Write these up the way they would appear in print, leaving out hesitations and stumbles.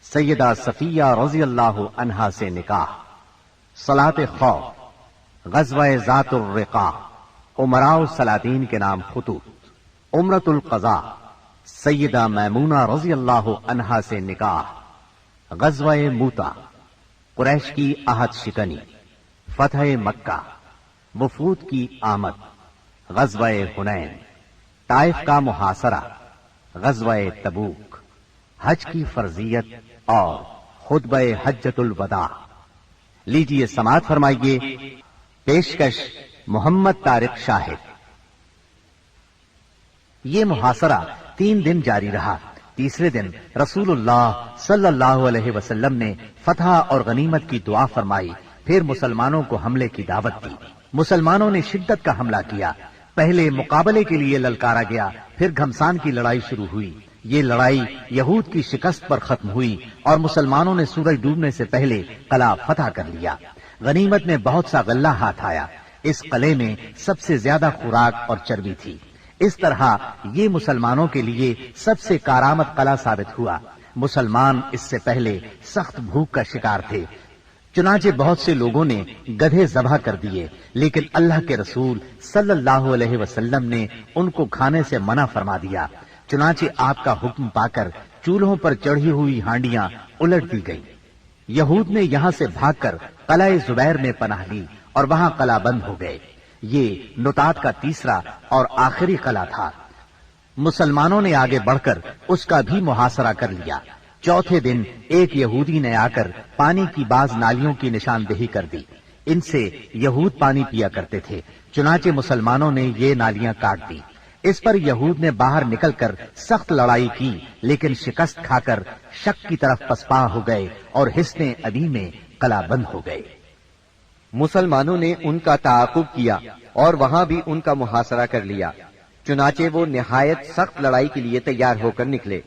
سیدہ صفیہ رضی اللہ عنہا سے نکاح، صلاۃ خوف، غزوہ ذات الرقاع، امراء السلاطین کے نام خطوط، عمرۃ القضاء، سیدہ میمونہ رضی اللہ عنہا سے نکاح، غزوہ موتا، قریش کی عہد شکنی، فتح مکہ، وفود کی آمد، غزوہ حنین، طائف کا محاصرہ، غزوہ تبوک، حج کی فرضیت اور خطبہ حجۃ الوداع۔ لیجئے سماعت فرمائیے پیشکش محمد طارق شاہد۔ یہ محاصرہ 3 دن جاری رہا۔ تیسرے دن رسول اللہ صلی اللہ علیہ وسلم نے فتح اور غنیمت کی دعا فرمائی، پھر مسلمانوں کو حملے کی دعوت دی۔ مسلمانوں نے شدت کا حملہ کیا۔ پہلے مقابلے کے لیے للکارا گیا، پھر گھمسان کی لڑائی شروع ہوئی۔ یہ لڑائی یہود کی شکست پر ختم ہوئی اور مسلمانوں نے سورج ڈوبنے سے پہلے قلعہ فتح کر لیا۔ غنیمت میں بہت سا غلہ ہاتھ آیا۔ اس قلعے میں سب سے زیادہ خوراک اور چربی تھی۔ اس طرح یہ مسلمانوں کے لیے سب سے کارآمد قلعہ ثابت ہوا۔ مسلمان اس سے پہلے سخت بھوک کا شکار تھے، چنانچہ بہت سے لوگوں نے گدھے ذبح کر دیے، لیکن اللہ کے رسول صلی اللہ علیہ وسلم نے ان کو کھانے سے منع فرما دیا۔ چنانچہ آپ کا حکم پا کر چولہوں پر چڑھی ہوئی ہانڈیاں الٹ دی گئی۔ یہود نے یہاں سے بھاگ کر قلعہ زبیر میں پناہ لی اور وہاں قلعہ بند ہو گئے۔ یہ نطاط کا تیسرا اور آخری قلعہ تھا۔ مسلمانوں نے آگے بڑھ کر اس کا بھی محاصرہ کر لیا۔ چوتھے دن ایک یہودی نے آ کر پانی کی بعض نالیوں کی نشاندہی کر دی۔ ان سے یہود پانی پیا کرتے تھے، چنانچہ مسلمانوں نے یہ نالیاں کاٹ دی۔ اس پر یہود نے باہر نکل کر سخت لڑائی کی، لیکن شکست کھا کر شک کی طرف پسپا ہو گئے اور حصن ابی میں قلعہ بند ہو گئے۔ مسلمانوں نے ان کا تعاقب کیا اور وہاں بھی ان کا محاصرہ کر لیا، چنانچہ وہ نہایت سخت لڑائی کے لیے تیار ہو کر نکلے۔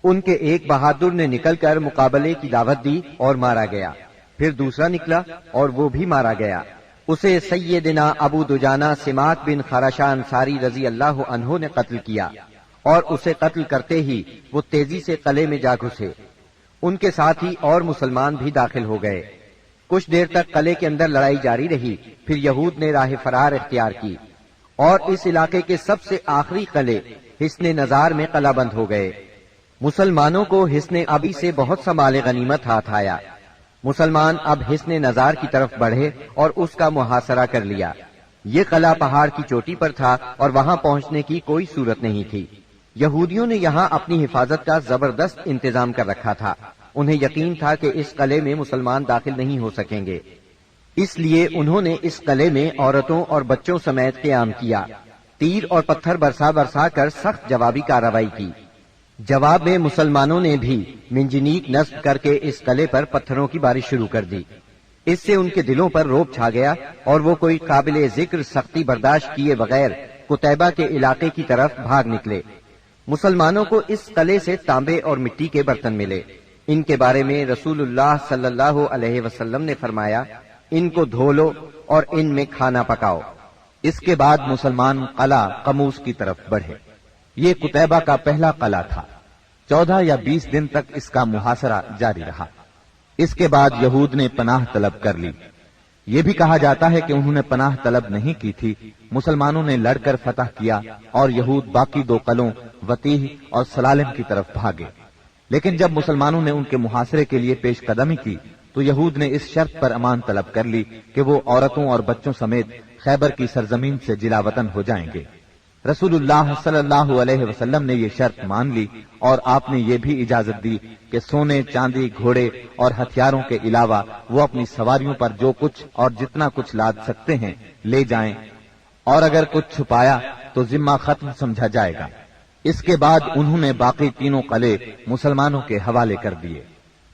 ان کے ایک بہادر نے نکل کر مقابلے کی دعوت دی اور مارا گیا، پھر دوسرا نکلا اور وہ بھی مارا گیا۔ اسے سیدنا ابو دجانہ سماک بن خراشہ انصاری رضی اللہ عنہ نے قتل کیا، اور اسے قتل کرتے ہی وہ تیزی سے قلعے میں جا گھسے۔ ان کے ساتھ ہی اور مسلمان بھی داخل ہو گئے۔ کچھ دیر تک قلعے کے اندر لڑائی جاری رہی، پھر یہود نے راہ فرار اختیار کی اور اس علاقے کے سب سے آخری قلعے حصن نزار میں قلعہ بند ہو گئے۔ مسلمانوں کو حصن ابی سے بہت سا مال غنیمت ہاتھ آیا۔ مسلمان اب حصن نزار کی طرف بڑھے اور اس کا محاصرہ کر لیا۔ یہ قلعہ پہاڑ کی چوٹی پر تھا اور وہاں پہنچنے کی کوئی صورت نہیں تھی۔ یہودیوں نے یہاں اپنی حفاظت کا زبردست انتظام کر رکھا تھا۔ انہیں یقین تھا کہ اس قلعے میں مسلمان داخل نہیں ہو سکیں گے، اس لیے انہوں نے اس قلعے میں عورتوں اور بچوں سمیت قیام کیا۔ تیر اور پتھر برسا کر سخت جوابی کارروائی کی۔ جواب میں مسلمانوں نے بھی منجنیق نصب کر کے اس قلعے پر پتھروں کی بارش شروع کر دی۔ اس سے ان کے دلوں پر رعب چھا گیا اور وہ کوئی قابل ذکر سختی برداشت کیے بغیر قتیبہ کے علاقے کی طرف بھاگ نکلے۔ مسلمانوں کو اس قلعے سے تانبے اور مٹی کے برتن ملے۔ ان کے بارے میں رسول اللہ صلی اللہ علیہ وسلم نے فرمایا، ان کو دھو لو اور ان میں کھانا پکاؤ۔ اس کے بعد مسلمان قلعہ قموس کی طرف بڑھے۔ یہ قتیبہ کا پہلا قلعہ تھا۔ 14 یا 20 دن تک اس کا محاصرہ جاری رہا۔ اس کے بعد یہود نے پناہ طلب کر لی۔ یہ بھی کہا جاتا ہے کہ انہوں نے پناہ طلب نہیں کی تھی، مسلمانوں نے لڑ کر فتح کیا اور یہود باقی 2 قلعوں وتیح اور سلالم کی طرف بھاگے۔ لیکن جب مسلمانوں نے ان کے محاصرے کے لیے پیش قدمی کی تو یہود نے اس شرط پر امان طلب کر لی کہ وہ عورتوں اور بچوں سمیت خیبر کی سرزمین سے جلا وطن ہو جائیں گے۔ رسول اللہ صلی اللہ علیہ وسلم نے یہ شرط مان لی اور آپ نے یہ بھی اجازت دی کہ سونے، چاندی، گھوڑے اور ہتھیاروں کے علاوہ وہ اپنی سواریوں پر جو کچھ اور جتنا کچھ لاد سکتے ہیں لے جائیں، اور اگر کچھ چھپایا تو ذمہ ختم سمجھا جائے گا۔ اس کے بعد انہوں نے باقی 3 قلعے مسلمانوں کے حوالے کر دیے۔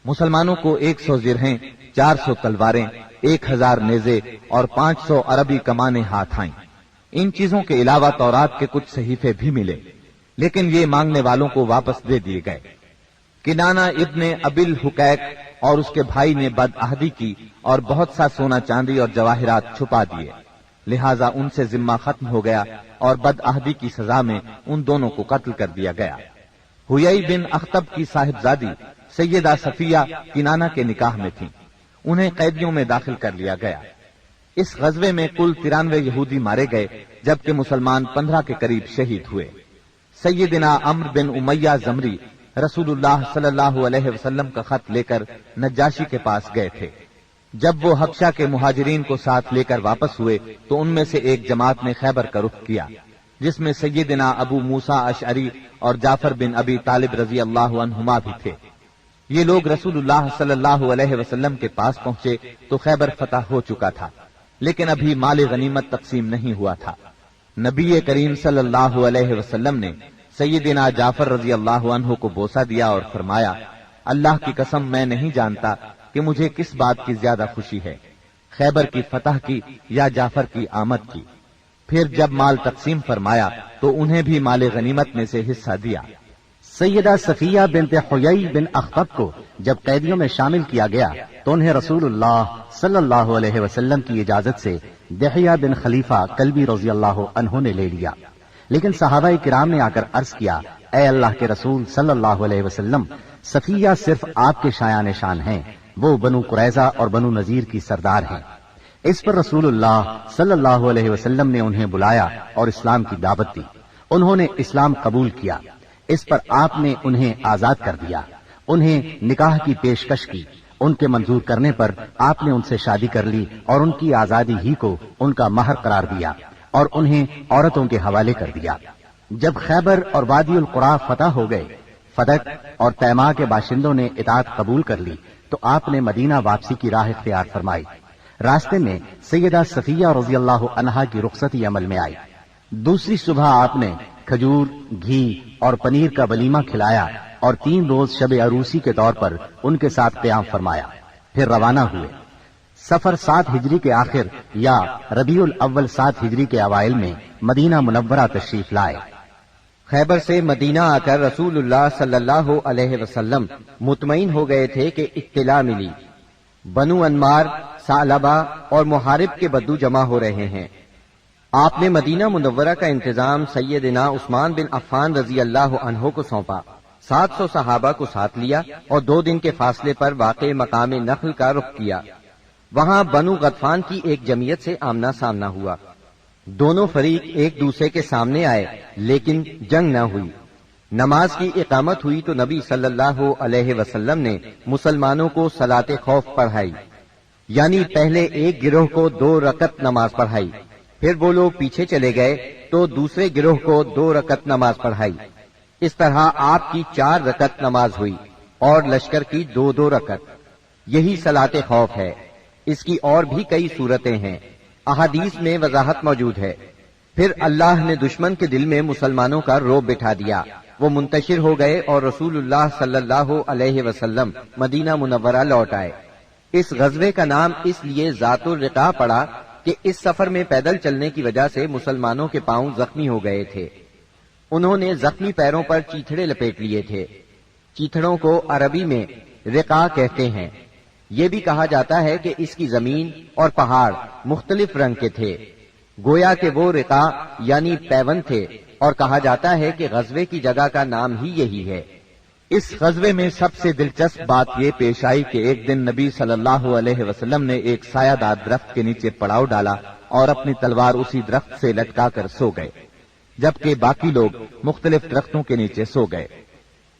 مسلمانوں کو 100 زرہیں، 400 تلواریں، 1000 نیزے اور 500 عربی کمانیں ہاتھ آئیں۔ ان چیزوں کے علاوہ تورات کے کچھ صحیفے بھی ملے، لیکن یہ مانگنے والوں کو واپس دے دیے گئے۔ کنانہ ابن ابی الحقیق اور اس کے بھائی نے بدعہدی کی اور بہت سا سونا چاندی اور جواہرات چھپا دیے، لہذا ان سے ذمہ ختم ہو گیا اور بدعہدی کی سزا میں ان دونوں کو قتل کر دیا گیا۔ ہویئی بن اخطب کی صاحبزادی سیدہ صفیہ کنانہ کے نکاح میں تھیں۔ انہیں قیدیوں میں داخل کر لیا گیا۔ اس غزوے میں کل 93 یہودی مارے گئے، جبکہ مسلمان 15 کے قریب شہید ہوئے۔ سیدنا عمرو بن امیہ زمری رسول اللہ صلی اللہ علیہ وسلم کا خط لے کر نجاشی کے پاس گئے تھے۔ جب وہ حبشہ کے مہاجرین کو ساتھ لے کر واپس ہوئے تو ان میں سے ایک جماعت نے خیبر کا رخ کیا، جس میں سیدنا ابو موسیٰ اشعری اور جعفر بن ابی طالب رضی اللہ عنہما بھی تھے۔ یہ لوگ رسول اللہ صلی اللہ علیہ وسلم کے پاس پہنچے تو خیبر فتح ہو چکا تھا، لیکن ابھی مال غنیمت تقسیم نہیں ہوا تھا۔ نبی کریم صلی اللہ علیہ وسلم نے سیدنا جعفر رضی اللہ عنہ کو بوسہ دیا اور فرمایا، اللہ کی قسم میں نہیں جانتا کہ مجھے کس بات کی زیادہ خوشی ہے، خیبر کی فتح کی یا جعفر کی آمد کی۔ پھر جب مال تقسیم فرمایا تو انہیں بھی مال غنیمت میں سے حصہ دیا۔ سیدہ صفیہ بنت حیی بن اخطب کو جب قیدیوں میں شامل کیا گیا تو انہیں رسول اللہ صلی اللہ علیہ وسلم کی اجازت سے دحیہ بن خلیفہ کلبی رضی اللہ عنہ نے لے لیا، لیکن صحابہ کرام نے آ کر عرض کیا، اے اللہ کے رسول صلی اللہ علیہ وسلم، صفیہ صرف آپ کے شایان شان ہیں، وہ بنو قریظہ اور بنو نذیر کی سردار ہیں۔ اس پر رسول اللہ صلی اللہ علیہ وسلم نے انہیں بلایا اور اسلام کی دعوت دی۔ انہوں نے اسلام قبول کیا۔ اس پر آپ نے انہیں آزاد کر دیا، انہیں نکاح کی پیشکش کی۔ ان کے منظور کرنے پر آپ نے ان سے شادی کر لی اور ان کی آزادی ہی کو ان کا مہر قرار دیا اور انہیں عورتوں کے حوالے کر دیا۔ جب خیبر اور وادی القریٰ فتح ہو گئے، فدق اور تیماء کے باشندوں نے اطاعت قبول کر لی تو آپ نے مدینہ واپسی کی راہ اختیار فرمائی۔ راستے میں سیدہ صفیہ رضی اللہ عنہا کی رخصتی عمل میں آئی۔ دوسری صبح آپ نے کھجور، گھی اور پنیر کا ولیمہ کھلایا اور 3 روز شب عروسی کے طور پر ان کے ساتھ قیام فرمایا، پھر روانہ ہوئے۔ سفر 7 ہجری کے آخر یا ربیع الاول 7 ہجری کے اوائل میں مدینہ منورہ تشریف لائے۔ خیبر سے مدینہ آ کر رسول اللہ صلی اللہ علیہ وسلم مطمئن ہو گئے تھے کہ اطلاع ملی، بنو انمار، ثعلبہ اور محارب کے بدو جمع ہو رہے ہیں۔ آپ نے مدینہ منورہ کا انتظام سیدنا عثمان بن عفان رضی اللہ عنہ کو سونپا، 700 صحابہ کو ساتھ لیا اور 2 دن کے فاصلے پر واقع مقام نخل کا رخ کیا۔ وہاں بنو غطفان کی ایک جمعیت سے آمنا سامنا ہوا۔ دونوں فریق ایک دوسرے کے سامنے آئے لیکن جنگ نہ ہوئی۔ نماز کی اقامت ہوئی تو نبی صلی اللہ علیہ وسلم نے مسلمانوں کو صلاۃ خوف پڑھائی، یعنی پہلے ایک گروہ کو 2 رکعت نماز پڑھائی، پھر وہ لوگ پیچھے چلے گئے تو دوسرے گروہ کو 2 رکعت نماز پڑھائی۔ اس طرح آپ کی 4 رکعت نماز ہوئی اور لشکر کی 2 رکعت۔ یہی صلاۃ خوف ہے۔ اس کی اور بھی کئی صورتیں ہیں، احادیث میں وضاحت موجود ہے۔ پھر اللہ نے دشمن کے دل میں مسلمانوں کا رعب بٹھا دیا، وہ منتشر ہو گئے اور رسول اللہ صلی اللہ علیہ وسلم مدینہ منورہ لوٹ آئے۔ اس غزوے کا نام اس لیے ذات الرقاع پڑا کہ اس سفر میں پیدل چلنے کی وجہ سے مسلمانوں کے پاؤں زخمی ہو گئے تھے۔ انہوں نے زخمی پیروں پر چیتھڑے لپیٹ لیے تھے۔ چیتھڑوں کو عربی میں رقاع کہتے ہیں۔ یہ بھی کہا جاتا ہے کہ اس کی زمین اور پہاڑ مختلف رنگ کے تھے، گویا کہ وہ رقاع یعنی پیون تھے، اور کہا جاتا ہے کہ غزوے کی جگہ کا نام ہی یہی ہے۔ اس غزوے میں سب سے دلچسپ بات یہ پیش آئی کہ ایک دن نبی صلی اللہ علیہ وسلم نے ایک سایہ دار درخت کے نیچے پڑاؤ ڈالا اور اپنی تلوار اسی درخت سے لٹکا کر سو گئے، جبکہ باقی لوگ مختلف درختوں کے نیچے سو گئے۔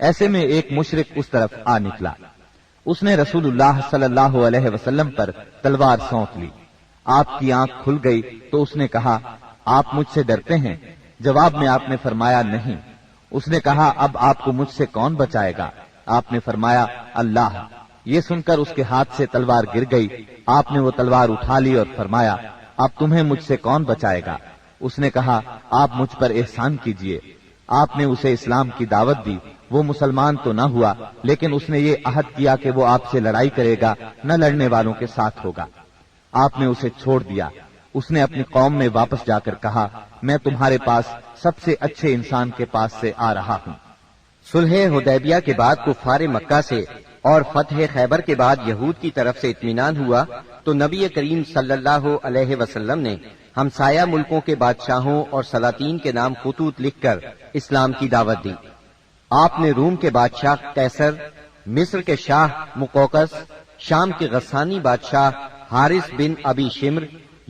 ایسے میں ایک مشرک اس طرف آ نکلا، اس نے رسول اللہ صلی اللہ علیہ وسلم پر تلوار سونت لی۔ آپ کی آنکھ کھل گئی تو اس نے کہا، آپ مجھ سے ڈرتے ہیں؟ جواب میں آپ نے فرمایا نہیں۔ اس نے کہا، اب آپ کو مجھ سے کون بچائے گا؟ آپ نے فرمایا، اللہ۔ یہ سن کر اس کے ہاتھ سے تلوار گر گئی۔ آپ نے وہ تلوار اٹھا لی اور فرمایا، اب تمہیں مجھ سے کون بچائے گا؟ اس نے کہا، آپ مجھ پر احسان کیجئے۔ آپ نے اسے اسلام کی دعوت دی۔ وہ مسلمان تو نہ ہوا، لیکن اس نے یہ عہد کیا کہ وہ آپ سے لڑائی کرے گا، نہ لڑنے والوں کے ساتھ ہوگا۔ آپ نے اسے چھوڑ دیا۔ اس نے اپنی قوم میں واپس جا کر کہا، میں تمہارے پاس سب سے اچھے انسان کے پاس سے آ رہا ہوں۔ صلح حدیبیہ کے بعد کفار مکہ سے اور فتح خیبر کے بعد یہود کی طرف سے اطمینان ہوا تو نبی کریم صلی اللہ علیہ وسلم نے ہمسایہ ملکوں کے بادشاہوں اور سلاطین کے نام خطوط لکھ کر اسلام کی دعوت دی۔ آپ نے روم کے بادشاہ قیصر، مصر کے شاہ مقوقس، شام کے غسانی بادشاہ حارث بن ابی شمر،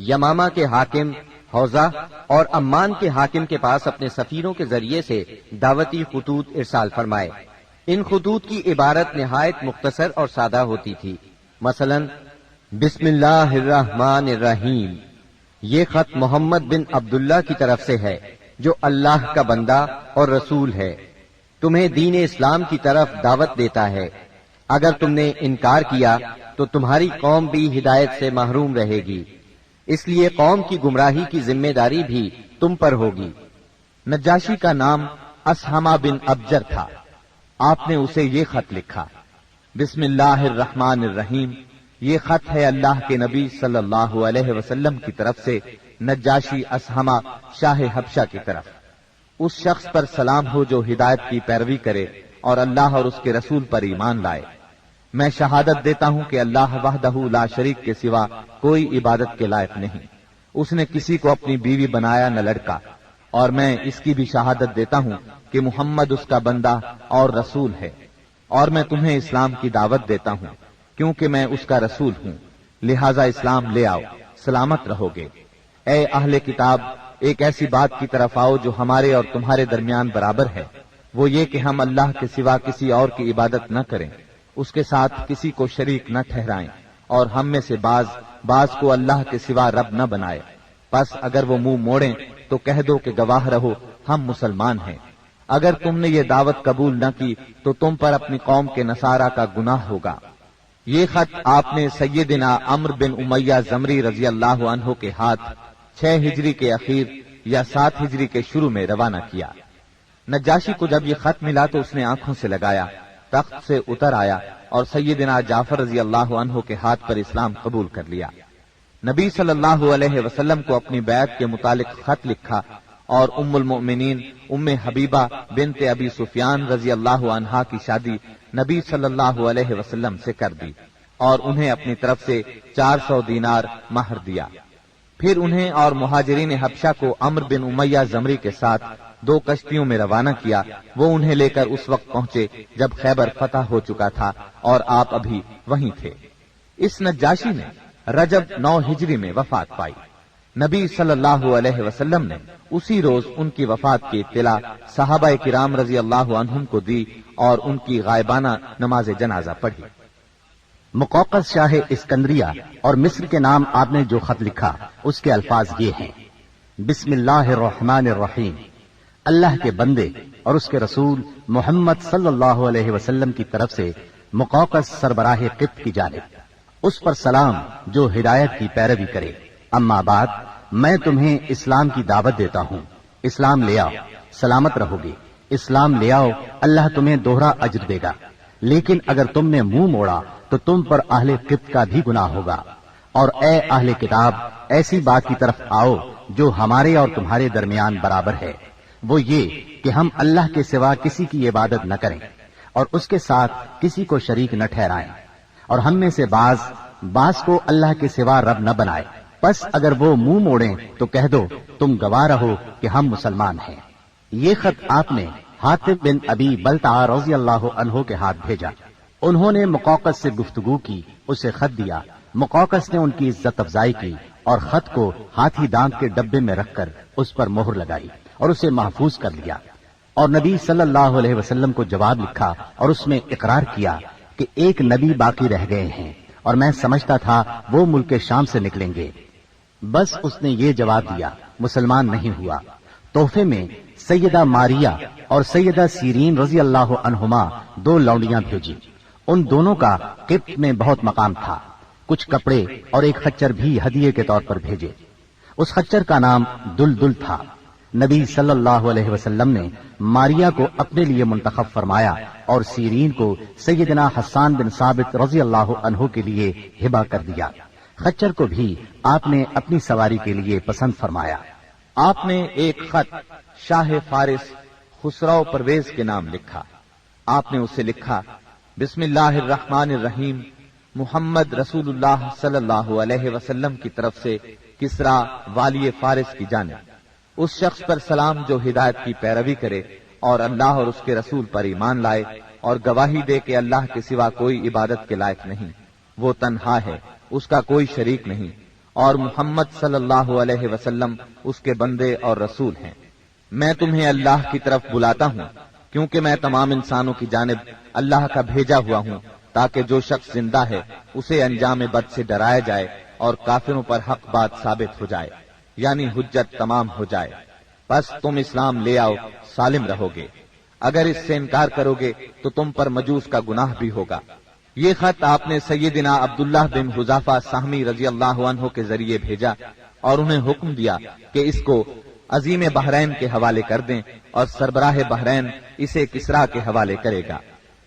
یمامہ کے حاکم حوزہ اور عمان کے حاکم کے پاس اپنے سفیروں کے ذریعے سے دعوتی خطوط ارسال فرمائے۔ ان خطوط کی عبارت نہایت مختصر اور سادہ ہوتی تھی، مثلا بسم اللہ الرحمن الرحیم، یہ خط محمد بن عبداللہ کی طرف سے ہے جو اللہ کا بندہ اور رسول ہے، تمہیں دین اسلام کی طرف دعوت دیتا ہے۔ اگر تم نے انکار کیا تو تمہاری قوم بھی ہدایت سے محروم رہے گی، اس لیے قوم کی گمراہی کی ذمہ داری بھی تم پر ہوگی۔ نجاشی کا نام اسحمہ بن ابجر تھا۔ آپ نے اسے یہ خط لکھا، بسم اللہ الرحمن الرحیم، یہ خط ہے اللہ کے نبی صلی اللہ علیہ وسلم کی طرف سے نجاشی اسحمہ شاہ حبشہ کی طرف۔ اس شخص پر سلام ہو جو ہدایت کی پیروی کرے اور اللہ اور اس کے رسول پر ایمان لائے۔ میں شہادت دیتا ہوں کہ اللہ وحدہ لا شریک کے سوا کوئی عبادت کے لائق نہیں، اس نے کسی کو اپنی بیوی بنایا نہ لڑکا، اور میں اس کی بھی شہادت دیتا ہوں کہ محمد اس کا بندہ اور رسول ہے، اور میں تمہیں اسلام کی دعوت دیتا ہوں کیونکہ میں اس کا رسول ہوں، لہذا اسلام لے آؤ، سلامت رہو گے۔ اے اہل کتاب، ایک ایسی بات کی طرف آؤ جو ہمارے اور تمہارے درمیان برابر ہے، وہ یہ کہ ہم اللہ کے سوا کسی اور کی عبادت نہ کریں، اس کے ساتھ کسی کو شریک نہ ٹھہرائیں، اور ہم میں سے بعض کو اللہ کے سوا رب نہ بنائے۔ پس اگر وہ منہ موڑیں تو کہہ دو کہ گواہ رہو ہم مسلمان ہیں۔ اگر تم نے یہ دعوت قبول نہ کی تو تم پر اپنی قوم کے نصارہ کا گناہ ہوگا۔ یہ خط آپ نے سیدنا عمرو بن امیہ زمری رضی اللہ عنہ کے ہاتھ 6 ہجری کے اخیر یا 7 ہجری کے شروع میں روانہ کیا۔ نجاشی کو جب یہ خط ملا تو اس نے آنکھوں سے لگایا، تخت سے اتر آیا اور سیدنا جعفر رضی اللہ عنہ کے ہاتھ پر اسلام قبول کر لیا۔ نبی صلی اللہ علیہ وسلم کو اپنی بیعت کے متعلق خط لکھا اور ام المؤمنین ام حبیبہ بنت ابی سفیان رضی اللہ عنہا کی شادی نبی صلی اللہ علیہ وسلم سے کر دی اور انہیں اپنی طرف سے 400 دینار مہر دیا۔ پھر انہیں اور مہاجرین حبشہ کو عمرو بن امیہ زمری کے ساتھ 2 کشتیوں میں روانہ کیا۔ وہ انہیں لے کر اس وقت پہنچے جب خیبر فتح ہو چکا تھا اور آپ ابھی وہیں تھے۔ اس نجاشی نے رجب 9 ہجری میں وفات پائی۔ نبی صلی اللہ علیہ وسلم نے اسی روز ان کی وفات کی اطلاع صحابہ کرام رضی اللہ عنہم کو دی اور ان کی غائبانہ نماز جنازہ پڑھی۔ مقوقس شاہ اسکندریہ اور مصر کے نام آپ نے جو خط لکھا اس کے الفاظ یہ ہیں، بسم اللہ الرحمن الرحیم، اللہ کے بندے اور اس کے رسول محمد صلی اللہ علیہ وسلم کی طرف سے مقوقس سربراہ قبط کی جانب، اس پر سلام جو ہدایت کی پیروی کرے۔ اما بعد، میں تمہیں اسلام کی دعوت دیتا ہوں، اسلام لے آؤ، سلامت رہو گے۔ اسلام لے آؤ، اللہ تمہیں دوہرا اجر دے گا، لیکن اگر تم نے منہ موڑا تو تم پر اہل قبط کا بھی گناہ ہوگا۔ اور اے اہل کتاب، ایسی بات کی طرف آؤ جو ہمارے اور تمہارے درمیان برابر ہے، وہ یہ کہ ہم اللہ کے سوا کسی کی عبادت نہ کریں اور اس کے ساتھ کسی کو شریک نہ ٹھہرائیں، اور ہم میں سے بعض کو اللہ کے سوا رب نہ بنائے۔ پس اگر وہ منہ موڑیں تو کہہ دو تم گواہ رہو کہ ہم مسلمان ہیں۔ یہ خط آپ نے حاطب بن ابی بلتع رضی اللہ عنہ کے ہاتھ بھیجا۔ انہوں نے مقوقس سے گفتگو کی، اسے خط دیا۔ مقوقس نے ان کی عزت افزائی کی اور خط کو ہاتھی دانت کے ڈبے میں رکھ کر اس پر مہر لگائی اور اسے محفوظ کر لیا، اور نبی صلی اللہ علیہ وسلم کو جواب لکھا اور اس میں اقرار کیا کہ ایک نبی باقی رہ گئے ہیں اور میں سمجھتا تھا وہ ملک شام سے نکلیں گے۔ بس اس نے یہ جواب دیا، مسلمان نہیں ہوا۔ تحفے میں سیدہ ماریہ اور سیدہ سیرین رضی اللہ عنہما 2 لونڈیاں بھیجی۔ ان دونوں کا قبط میں بہت مقام تھا۔ کچھ کپڑے اور ایک خچر بھی ہدیے کے طور پر بھیجے۔ اس خچر کا نام دلدل تھا۔ نبی صلی اللہ علیہ وسلم نے ماریہ کو اپنے لیے منتخب فرمایا اور سیرین کو سیدنا حسان بن ثابت رضی اللہ عنہ کے لیے ہبہ کر دیا۔ خچر کو بھی آپ نے اپنی سواری کے لیے پسند فرمایا۔ آپ نے ایک خط شاہ فارس خسرو پرویز کے نام لکھا۔ آپ نے اسے لکھا، بسم اللہ الرحمن الرحیم، محمد رسول اللہ صلی اللہ علیہ وسلم کی طرف سے کسرا والی فارس کی جانب، اس شخص پر سلام جو ہدایت کی پیروی کرے اور اللہ اور اس کے رسول پر ایمان لائے، اور گواہی دے کہ اللہ کے سوا کوئی عبادت کے لائق نہیں، وہ تنہا ہے، اس کا کوئی شریک نہیں، اور محمد صلی اللہ علیہ وسلم اس کے بندے اور رسول ہیں۔ میں تمہیں اللہ کی طرف بلاتا ہوں کیونکہ میں تمام انسانوں کی جانب اللہ کا بھیجا ہوا ہوں، تاکہ جو شخص زندہ ہے اسے انجام بد سے ڈرایا جائے اور کافروں پر حق بات ثابت ہو جائے، یعنی حجت تمام ہو جائے۔ بس تم اسلام لے آؤ، سالم رہو گے۔ اگر اس سے انکار کرو گے تو تم پر مجوس کا گناہ بھی ہوگا۔ یہ خط آپ نے سیدنا عبداللہ بن حذافہ سہمی رضی اللہ عنہ کے ذریعے بھیجا اور انہیں حکم دیا کہ اس کو عظیم بحرین کے حوالے کر دیں، اور سربراہ بحرین اسے کسرا کے حوالے کرے گا۔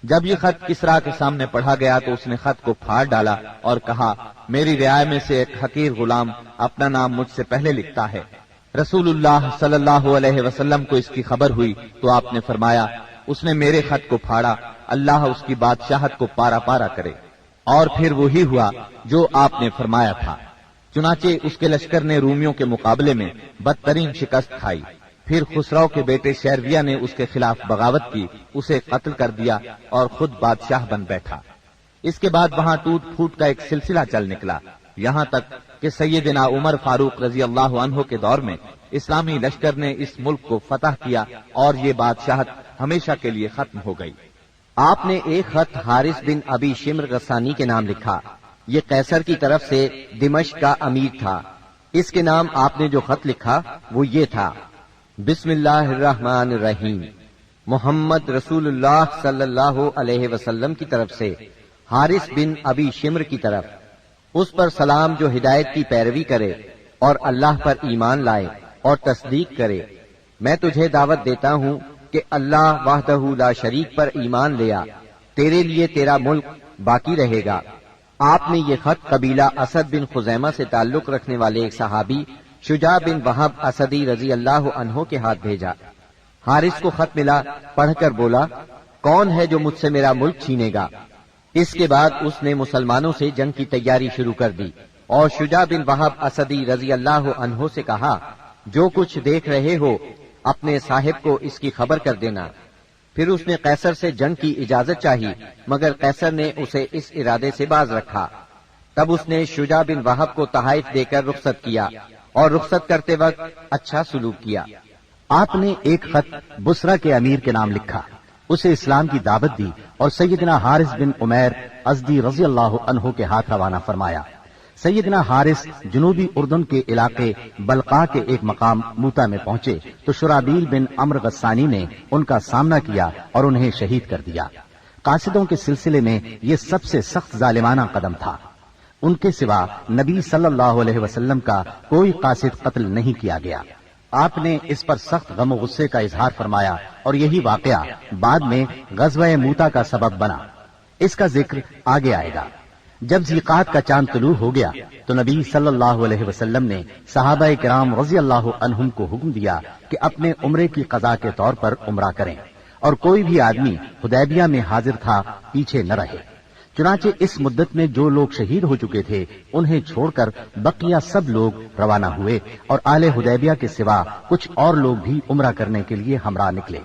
جب یہ خط کسرا کے سامنے پڑھا گیا تو اس نے خط کو پھاڑ ڈالا اور کہا، میری رعایا میں سے ایک حقیر غلام اپنا نام مجھ سے پہلے لکھتا ہے۔ رسول اللہ صلی اللہ علیہ وسلم کو اس کی خبر ہوئی تو آپ نے فرمایا، اس نے میرے خط کو پھاڑا، اللہ اس کی بادشاہت کو پارا پارا کرے۔ اور پھر وہی ہوا جو آپ نے فرمایا تھا۔ چنانچہ اس کے لشکر نے رومیوں کے مقابلے میں بدترین شکست کھائی۔ پھر خسرو کے بیٹے شیرویہ نے اس کے خلاف بغاوت کی، اسے قتل کر دیا اور خود بادشاہ بن بیٹھا۔ اس کے بعد وہاں ٹوٹ پھوٹ کا ایک سلسلہ چل نکلا، یہاں تک کہ سیدنا عمر فاروق رضی اللہ عنہ کے دور میں اسلامی لشکر نے اس ملک کو فتح کیا اور یہ بادشاہت ہمیشہ کے لیے ختم ہو گئی۔ آپ نے ایک خط حارث بن ابی شمر غسانی کے نام لکھا۔ یہ قیصر کی طرف سے دمشق کا امیر تھا۔ اس کے نام آپ نے جو خط لکھا وہ یہ تھا، بسم اللہ الرحمن الرحیم، محمد رسول اللہ صلی اللہ علیہ وسلم کی طرف سے حارث بن ابی شمر کی طرف، اس پر سلام جو ہدایت کی پیروی کرے اور اللہ پر ایمان لائے اور تصدیق کرے۔ میں تجھے دعوت دیتا ہوں کہ اللہ وحدہ لا شریک پر ایمان لیا، تیرے لیے تیرا ملک باقی رہے گا۔ آپ نے یہ خط قبیلہ اسد بن خزیمہ سے تعلق رکھنے والے ایک صحابی شجاع بن وہب اسدی رضی اللہ عنہ کے ہاتھ بھیجا۔ حارث کو خط ملا، پڑھ کر بولا، کون ہے جو مجھ سے میرا ملک چھینے گا؟ اس کے بعد اس نے مسلمانوں سے جنگ کی تیاری شروع کر دی اور شجاع بن وہب اسدی رضی اللہ عنہ سے کہا، جو کچھ دیکھ رہے ہو اپنے صاحب کو اس کی خبر کر دینا۔ پھر اس نے قیصر سے جنگ کی اجازت چاہی، مگر قیصر نے اسے اس ارادے سے باز رکھا۔ تب اس نے شجاع بن وہب کو تحائف دے کر رخصت کیا اور رخصت کرتے وقت اچھا سلوک کیا۔ آپ نے ایک خط بصرہ کے امیر کے نام لکھا، اسے اسلام کی دعوت دی اور سیدنا حارث بن عمیر ازدی رضی اللہ عنہ کے ہاتھ روانہ فرمایا۔ سیدنا حارث جنوبی اردن کے علاقے بلقا کے ایک مقام موتا میں پہنچے تو شرابیل بن عمر غسانی نے ان کا سامنا کیا اور انہیں شہید کر دیا۔ قاصدوں کے سلسلے میں یہ سب سے سخت ظالمانہ قدم تھا۔ ان کے سوا نبی صلی اللہ علیہ وسلم کا کوئی قاصد قتل نہیں کیا گیا۔ آپ نے اس پر سخت غم و غصے کا اظہار فرمایا اور یہی واقعہ بعد میں غزوہ موتا کا سبب بنا۔ اس کا ذکر آگے آئے گا۔ جب ذیقعد کا چاند طلوع ہو گیا تو نبی صلی اللہ علیہ وسلم نے صحابہ کرام رضی اللہ عنہم کو حکم دیا کہ اپنے عمرے کی قضا کے طور پر عمرہ کریں اور کوئی بھی آدمی حدیبیہ میں حاضر تھا پیچھے نہ رہے۔ چنانچہ اس مدت میں جو لوگ شہید ہو چکے تھے انہیں چھوڑ کر بقیہ سب لوگ روانہ ہوئے اور آل حدیبیہ کے سوا کچھ اور لوگ بھی عمرہ کرنے کے لیے ہمراہ نکلے۔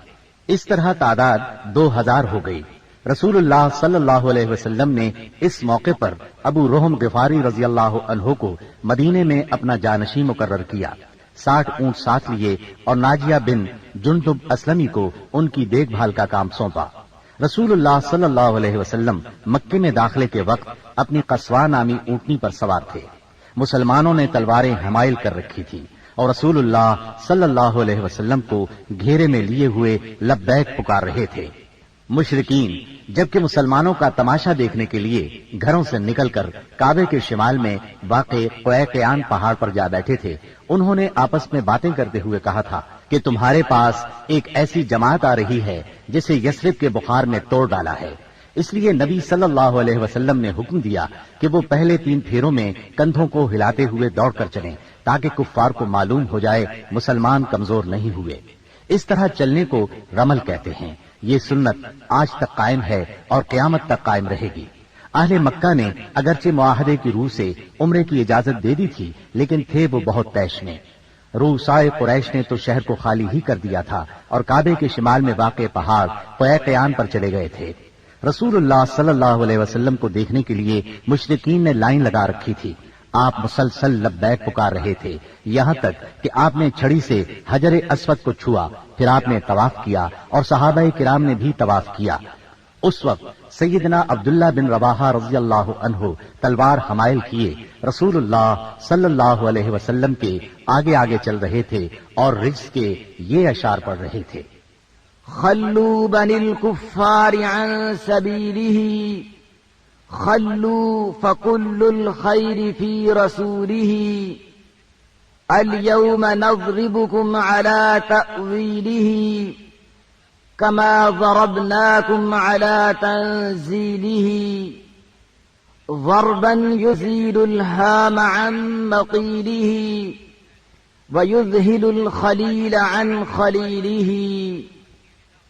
اس طرح تعداد 2000 ہو گئی۔ رسول اللہ صلی اللہ علیہ وسلم نے اس موقع پر ابو رحم غفاری رضی اللہ عنہ کو مدینے میں اپنا جانشین مقرر کیا، 60 اونٹ ساتھ لیے اور ناجیہ بن جندب اسلمی کو ان کی دیکھ بھال کا کام سونپا۔ رسول اللہ صلی اللہ علیہ وسلم مکے میں داخلے کے وقت اپنی قصواء نامی اونٹنی پر سوار تھے۔ مسلمانوں نے تلواریں حمائل کر رکھی تھی اور رسول اللہ صلی اللہ علیہ وسلم کو گھیرے میں لیے ہوئے لبیک پکار رہے تھے۔ مشرکین جبکہ مسلمانوں کا تماشا دیکھنے کے لیے گھروں سے نکل کر کعبے کے شمال میں واقع قیقیان پہاڑ پر جا بیٹھے تھے، انہوں نے آپس میں باتیں کرتے ہوئے کہا تھا کہ تمہارے پاس ایک ایسی جماعت آ رہی ہے جسے یثرب کے بخار نے توڑ ڈالا ہے۔ اس لیے نبی صلی اللہ علیہ وسلم نے حکم دیا کہ وہ پہلے 3 پھیروں میں کندھوں کو ہلاتے ہوئے دوڑ کر چلیں تاکہ کفار کو معلوم ہو جائے مسلمان کمزور نہیں ہوئے۔ اس طرح چلنے کو رمل کہتے ہیں۔ یہ سنت آج تک قائم ہے اور قیامت تک قائم رہے گی۔ اہل مکہ نے اگرچہ معاہدے کی روح سے عمرے کی اجازت دے دی تھی لیکن تھے وہ بہت طیش میں۔ روسائے قریش نے تو شہر کو خالی ہی کر دیا تھا اور کعبے کے شمال میں واقع پہاڑ قیان پر چلے گئے تھے۔ رسول اللہ صلی اللہ علیہ وسلم کو دیکھنے کے لیے مشرکین نے لائن لگا رکھی تھی۔ آپ مسلسل لبیک پکار رہے تھے، یہاں تک کہ آپ نے چھڑی سے حجر اسود کو چھوا، پھر آپ نے طواف کیا اور صحابہ کرام نے بھی طواف کیا۔ اس وقت سیدنا عبداللہ بن رواحہ رضی اللہ عنہ تلوار حمائل کیے رسول اللہ صلی اللہ علیہ وسلم کے آگے آگے چل رہے تھے اور رجز کے یہ اشعار پڑھ رہے تھے: خلوا بني الكفار عن سبيله خلوا فكل الخير في رسوله اليوم نضربكم على تأويله كما ضربناكم على تنزيله ضربا يزيل الهام عن مقيله ويذهل الخليل عن خليله۔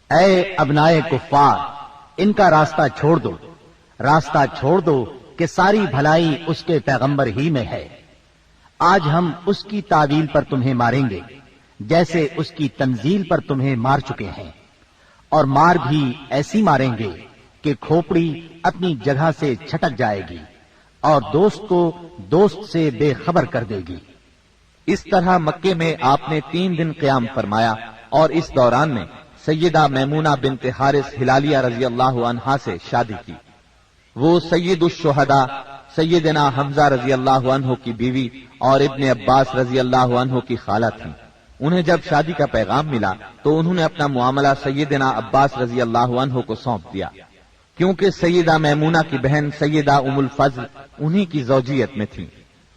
اے ابنائے کفار، ان کا راستہ چھوڑ دو، راستہ چھوڑ دو کہ ساری بھلائی اس کے پیغمبر ہی میں ہے۔ آج ہم اس کی تعویل پر تمہیں ماریں گے جیسے اس کی تنزیل پر تمہیں مار چکے ہیں، اور مار بھی ایسی ماریں گے کہ کھوپڑی اپنی جگہ سے چھٹک جائے گی اور دوست کو دوست سے بے خبر کر دے گی۔ اس طرح مکے میں آپ نے 3 دن قیام فرمایا اور اس دوران میں سیدہ میمونہ بنت حارث ہلالیہ رضی اللہ عنہا سے شادی کی۔ وہ سید الشہداء سیدنا حمزہ رضی اللہ عنہ کی بیوی اور ابن عباس رضی اللہ عنہ کی خالہ تھیں۔ انہیں جب شادی کا پیغام ملا تو انہوں نے اپنا معاملہ سیدنا عباس رضی اللہ عنہ کو سونپ دیا، کیونکہ سیدہ میمونہ کی بہن سیدہ ام الفضل انہی کی زوجیت میں تھیں۔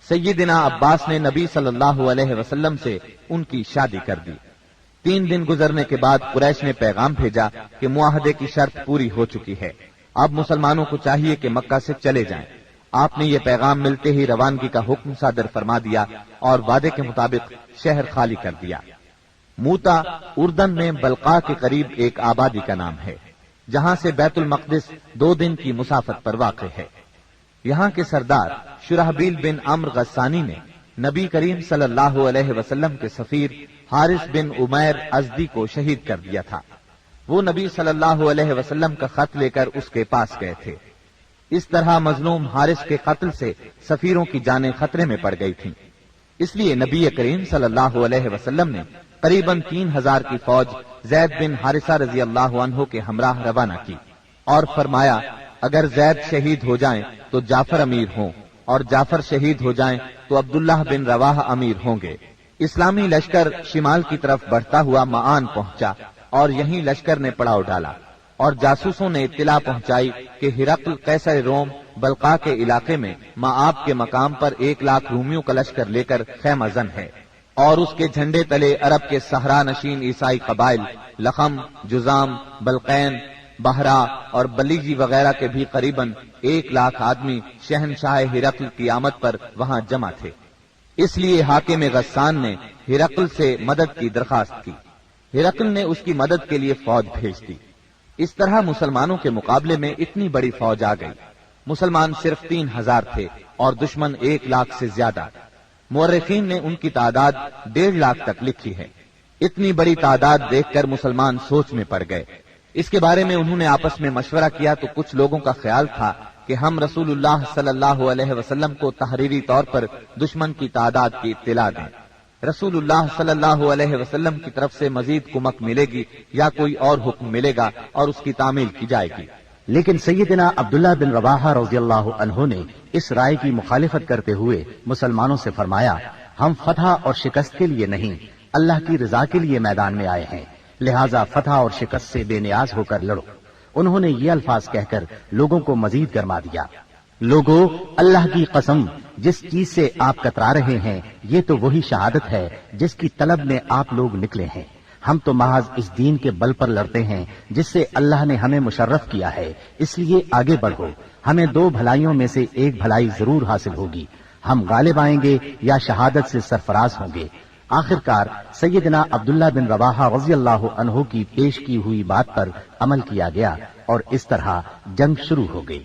سیدنا عباس نے نبی صلی اللہ علیہ وسلم سے ان کی شادی کر دی۔ 3 دن گزرنے کے بعد قریش نے پیغام بھیجا کہ معاہدے کی شرط پوری ہو چکی ہے، اب مسلمانوں کو چاہیے کہ مکہ سے چلے جائیں۔ آپ نے یہ پیغام ملتے ہی روانگی کا حکم صادر فرما دیا اور وعدے کے مطابق شہر خالی کر دیا۔ موتا اردن میں بلقاء کے قریب ایک آبادی کا نام ہے، جہاں سے بیت المقدس 2 دن کی مسافت پر واقع ہے۔ یہاں کے سردار شرحبیل بن عمرو غسانی نے نبی کریم صلی اللہ علیہ وسلم کے سفیر حارث بن عمیر ازدی کو شہید کر دیا تھا۔ وہ نبی صلی اللہ علیہ وسلم کا خط لے کر اس کے پاس گئے تھے۔ اس طرح مظلوم حارث کے قتل سے سفیروں کی جانیں خطرے میں پڑ گئی تھیں، اس لیے نبی کریم صلی اللہ علیہ وسلم نے قریباً 3000 کی فوج زید بن حارثہ رضی اللہ عنہ کے ہمراہ روانہ کی اور فرمایا اگر زید شہید ہو جائیں تو جعفر امیر ہوں اور جعفر شہید ہو جائیں تو عبداللہ بن رواحہ امیر ہوں گے۔ اسلامی لشکر شمال کی طرف بڑھتا ہوا معان پہنچا اور یہیں لشکر نے پڑاؤ ڈالا اور جاسوسوں نے اطلاع پہنچائی کہ ہرقل قیصر روم بلقاء کے علاقے میں مآب کے مقام پر 1 لاکھ رومیوں کا لشکر لے کر خیمہ زن ہے اور اس کے جھنڈے تلے عرب کے صحرا نشین عیسائی قبائل لخم، جزام، بلقین، بہرا اور بلیجی وغیرہ کے بھی قریباً 1 لاکھ آدمی شہنشاہ ہرقل کی آمد پر وہاں جمع تھے۔ اس لیے حاکم غسان نے ہرقل سے مدد کی درخواست کی۔ ہرقل نے اس کی مدد کے لیے فوج بھیج دی۔ اس طرح مسلمانوں کے مقابلے میں اتنی بڑی فوج آ گئی۔ مسلمان صرف 3000 تھے اور دشمن 1 لاکھ سے زیادہ۔ مورخین نے ان کی تعداد 1.5 لاکھ تک لکھی ہے۔ اتنی بڑی تعداد دیکھ کر مسلمان سوچ میں پڑ گئے۔ اس کے بارے میں انہوں نے آپس میں مشورہ کیا تو کچھ لوگوں کا خیال تھا کہ ہم رسول اللہ صلی اللہ علیہ وسلم کو تحریری طور پر دشمن کی تعداد کی اطلاع دیں۔ رسول اللہ صلی اللہ علیہ وسلم کی طرف سے مزید کمک ملے گی یا کوئی اور حکم ملے گا اور اس کی تعمیل کی جائے گی۔ لیکن سیدنا عبداللہ بن رواحہ رضی اللہ عنہ نے اس رائے کی مخالفت کرتے ہوئے مسلمانوں سے فرمایا ہم فتح اور شکست کے لیے نہیں، اللہ کی رضا کے لیے میدان میں آئے ہیں، لہٰذا فتح اور شکست سے بے نیاز ہو کر لڑو۔ انہوں نے یہ الفاظ کہہ کر لوگوں کو مزید گرما دیا۔ لوگوں، اللہ کی قسم، جس چیز سے آپ کترا رہے ہیں یہ تو وہی شہادت ہے جس کی طلب میں آپ لوگ نکلے ہیں۔ ہم تو محض اس دین کے بل پر لڑتے ہیں جس سے اللہ نے ہمیں مشرف کیا ہے، اس لیے آگے بڑھو، ہمیں 2 بھلائیوں میں سے 1 بھلائی ضرور حاصل ہوگی، ہم غالب آئیں گے یا شہادت سے سرفراز ہوں گے۔ آخرکار سیدنا عبداللہ بن رواحہ رضی اللہ عنہ کی پیش کی ہوئی بات پر عمل کیا گیا اور اس طرح جنگ شروع ہو گئی۔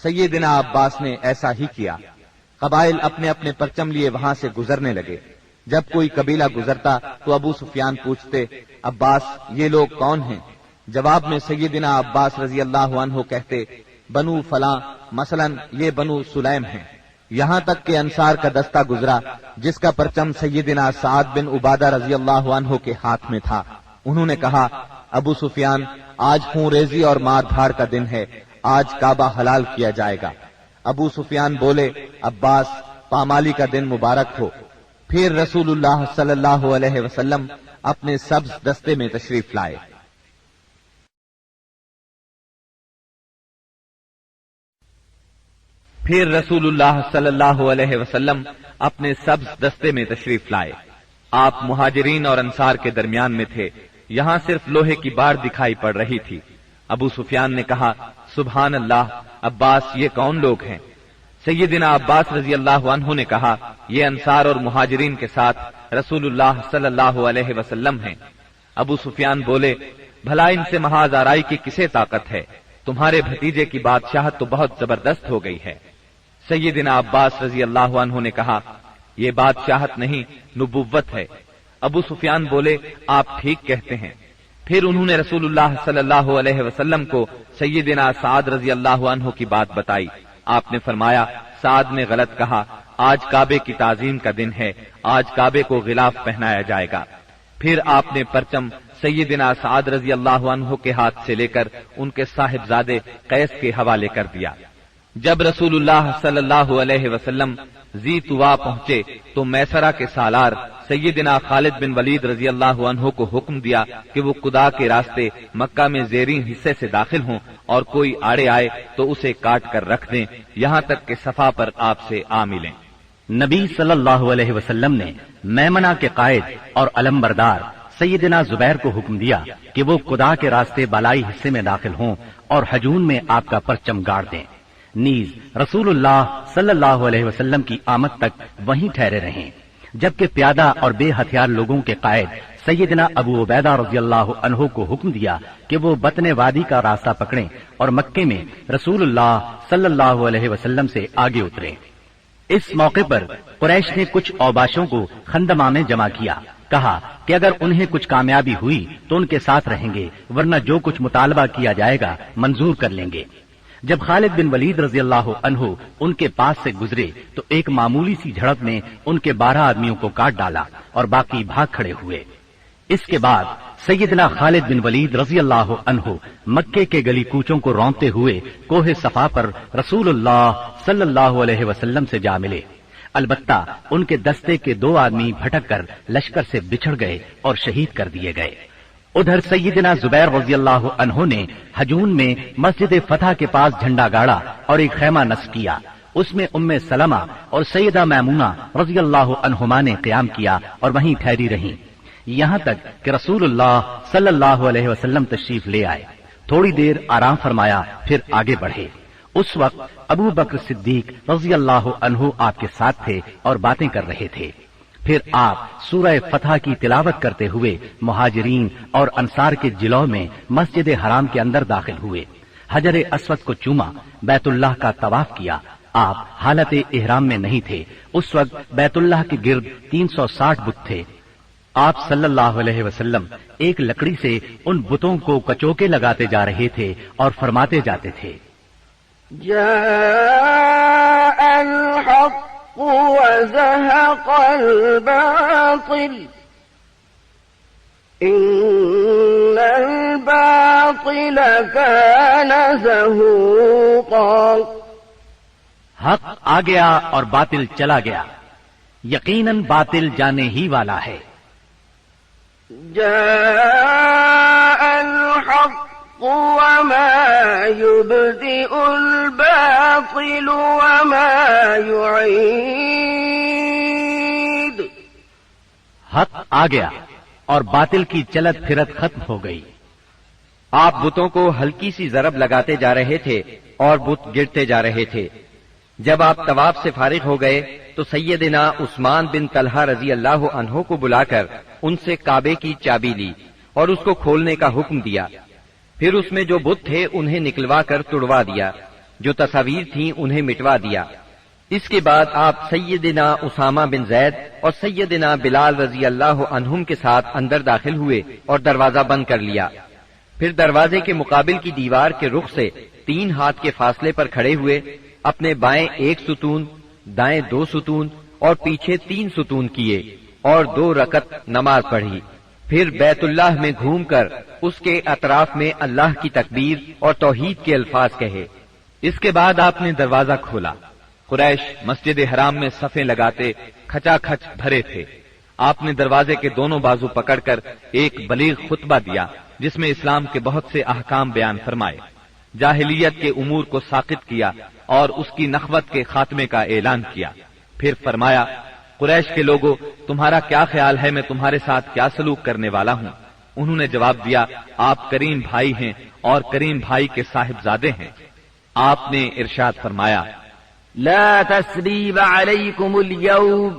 سیدنا عباس نے ایسا ہی کیا۔ قبائل اپنے اپنے پرچم لیے وہاں سے گزرنے لگے۔ جب کوئی قبیلہ گزرتا تو ابو سفیان پوچھتے، عباس یہ لوگ کون ہیں؟ جواب میں سیدنا عباس رضی اللہ عنہ کہتے، بنو فلاں، مثلا یہ بنو سلیم ہیں۔ یہاں تک کہ انصار کا دستہ گزرا جس کا پرچم سیدنا سعد بن عبادہ رضی اللہ عنہ کے ہاتھ میں تھا۔ انہوں نے کہا، ابو سفیان آج خون ریزی اور مار دھاڑ کا دن ہے، آج کعبہ حلال کیا جائے گا۔ ابو سفیان بولے، عباس پامالی کا دن مبارک ہو۔ پھر رسول اللہ صلی اللہ علیہ وسلم اپنے سبز دستے میں تشریف لائے۔ پھر رسول اللہ صلی اللہ علیہ وسلم اپنے سبز دستے میں تشریف لائے۔ آپ مہاجرین اور انصار کے درمیان میں تھے۔ یہاں صرف لوہے کی بار دکھائی پڑ رہی تھی۔ ابو سفیان نے کہا، سبحان اللہ، عباس یہ کون لوگ ہیں؟ سیدنا عباس رضی اللہ عنہ نے کہا، یہ انصار اور مہاجرین کے ساتھ رسول اللہ صلی اللہ علیہ وسلم ہیں۔ ابو سفیان بولے، بھلا ان سے محاذ آرائی کی کسے طاقت ہے؟ تمہارے بھتیجے کی بادشاہت تو بہت زبردست ہو گئی ہے۔ سیدنا عباس رضی اللہ عنہ نے کہا، یہ بادشاہت نہیں، نبوت ہے۔ ابو سفیان بولے، آپ ٹھیک کہتے ہیں۔ پھر انہوں نے رسول اللہ صلی اللہ علیہ وسلم کو سیدنا سعد رضی اللہ عنہ کی بات بتائی۔ آپ نے فرمایا، سعد نے غلط کہا، آج کعبے کی تعظیم کا دن ہے، آج کعبے کو غلاف پہنایا جائے گا۔ پھر آپ نے پرچم سیدنا سعد رضی اللہ عنہ کے ہاتھ سے لے کر ان کے صاحبزادے قیس کے حوالے کر دیا۔ جب رسول اللہ صلی اللہ علیہ وسلم ذی طوا پہنچے تو میسرہ کے سالار سیدنا خالد بن ولید رضی اللہ عنہ کو حکم دیا کہ وہ قدا کے راستے مکہ میں زیرین حصے سے داخل ہوں اور کوئی آڑے آئے تو اسے کاٹ کر رکھ دیں، یہاں تک کہ صفا پر آپ سے آ ملیں۔ نبی صلی اللہ علیہ وسلم نے میمنہ کے قائد اور علم بردار سیدنا زبیر کو حکم دیا کہ وہ قدا کے راستے بالائی حصے میں داخل ہوں اور حجون میں آپ کا پرچم گاڑ دیں۔ نیز رسول اللہ صلی اللہ علیہ وسلم کی آمد تک وہیں ٹھہرے رہیں، جبکہ پیادہ اور بے ہتھیار لوگوں کے قائد سیدنا ابو عبیدہ رضی اللہ عنہ کو حکم دیا کہ وہ بطن وادی کا راستہ پکڑیں اور مکے میں رسول اللہ صلی اللہ علیہ وسلم سے آگے اتریں۔ اس موقع پر قریش نے کچھ اوباشوں کو خندمہ میں جمع کیا، کہا کہ اگر انہیں کچھ کامیابی ہوئی تو ان کے ساتھ رہیں گے، ورنہ جو کچھ مطالبہ کیا جائے گا منظور کر لیں گے۔ جب خالد بن ولید رضی اللہ عنہ ان کے پاس سے گزرے تو ایک معمولی سی جھڑپ نے ان کے 12 آدمیوں کو کاٹ ڈالا اور باقی بھاگ کھڑے ہوئے۔ اس کے بعد سیدنا خالد بن ولید رضی اللہ عنہ مکے کے گلی کوچوں کو رونتے ہوئے کوہ صفا پر رسول اللہ صلی اللہ علیہ وسلم سے جا ملے۔ البتہ ان کے دستے کے 2 آدمی بھٹک کر لشکر سے بچھڑ گئے اور شہید کر دیے گئے۔ ادھر سیدنا زبیر رضی اللہ عنہ نے حجون میں مسجد فتح کے پاس جھنڈا گاڑا اور ایک خیمہ نصب کیا۔ اس میں ام سلمہ اور سیدہ میمونہ رضی اللہ عنہما نے قیام کیا اور وہیں ٹھہری رہیں، یہاں تک کہ رسول اللہ صلی اللہ علیہ وسلم تشریف لے آئے۔ تھوڑی دیر آرام فرمایا، پھر آگے بڑھے۔ اس وقت ابو بکر صدیق رضی اللہ عنہ آپ کے ساتھ تھے اور باتیں کر رہے تھے۔ پھر آپ سورہ فتح کی تلاوت کرتے ہوئے مہاجرین اور انصار کے جلوہ میں مسجد حرام کے اندر داخل ہوئے، حجر اسود کو چوما، بیت اللہ کا طواف کیا۔ آپ حالت احرام میں نہیں تھے، اس وقت بیت اللہ کے گرد 360 بت تھے۔ آپ صلی اللہ علیہ وسلم ایک لکڑی سے ان بتوں کو کچوکے لگاتے جا رہے تھے اور فرماتے جاتے تھے، جاء الحق وزهق الباطل إن الباطل كان زهوقا۔ حق آ گیا اور باطل چلا گیا، یقیناً باطل جانے ہی والا ہے۔ جاء الحق وما يبدئ الباطل وما يعيد۔ حق آ گیا اور باطل کی چلت پھرت ختم ہو گئی۔ آپ بتوں کو ہلکی سی ضرب لگاتے جا رہے تھے اور بت گرتے جا رہے تھے۔ جب آپ طواف سے فارغ ہو گئے تو سیدنا عثمان بن طلحہ رضی اللہ عنہ کو بلا کر ان سے کعبے کی چابی لی اور اس کو کھولنے کا حکم دیا۔ پھر اس میں جو بت تھے انہیں نکلوا کر توڑوا دیا۔ جو تصاویر تھیں انہیں مٹوا دیا۔ اس کے بعد آپ سیدنا اسامہ بن زید اور سیدنا بلال رضی اللہ عنہم کے ساتھ اندر داخل ہوئے اور دروازہ بند کر لیا۔ پھر دروازے کے مقابل کی دیوار کے رخ سے 3 ہاتھ کے فاصلے پر کھڑے ہوئے اپنے بائیں 1 ستون، دائیں 2 ستون اور پیچھے 3 ستون کیے اور 2 رکعت نماز پڑھی۔ پھر بیت اللہ میں گھوم کر اس کے اطراف میں اللہ کی تکبیر اور توحید کے الفاظ کہے۔ اس کے بعد آپ نے دروازہ کھولا۔ قریش مسجد حرام میں صفیں لگاتے کھچا کھچ بھرے تھے۔ آپ نے دروازے کے دونوں بازو پکڑ کر ایک بلیغ خطبہ دیا جس میں اسلام کے بہت سے احکام بیان فرمائے، جاہلیت کے امور کو ساقط کیا اور اس کی نخوت کے خاتمے کا اعلان کیا۔ پھر فرمایا، قریش کے لوگوں، تمہارا کیا خیال ہے میں تمہارے ساتھ کیا سلوک کرنے والا ہوں؟ انہوں نے جواب دیا، آپ کریم بھائی ہیں اور کریم بھائی کے صاحبزادے ہیں۔ آپ نے ارشاد فرمایا، لا تثريب عليكم اليوم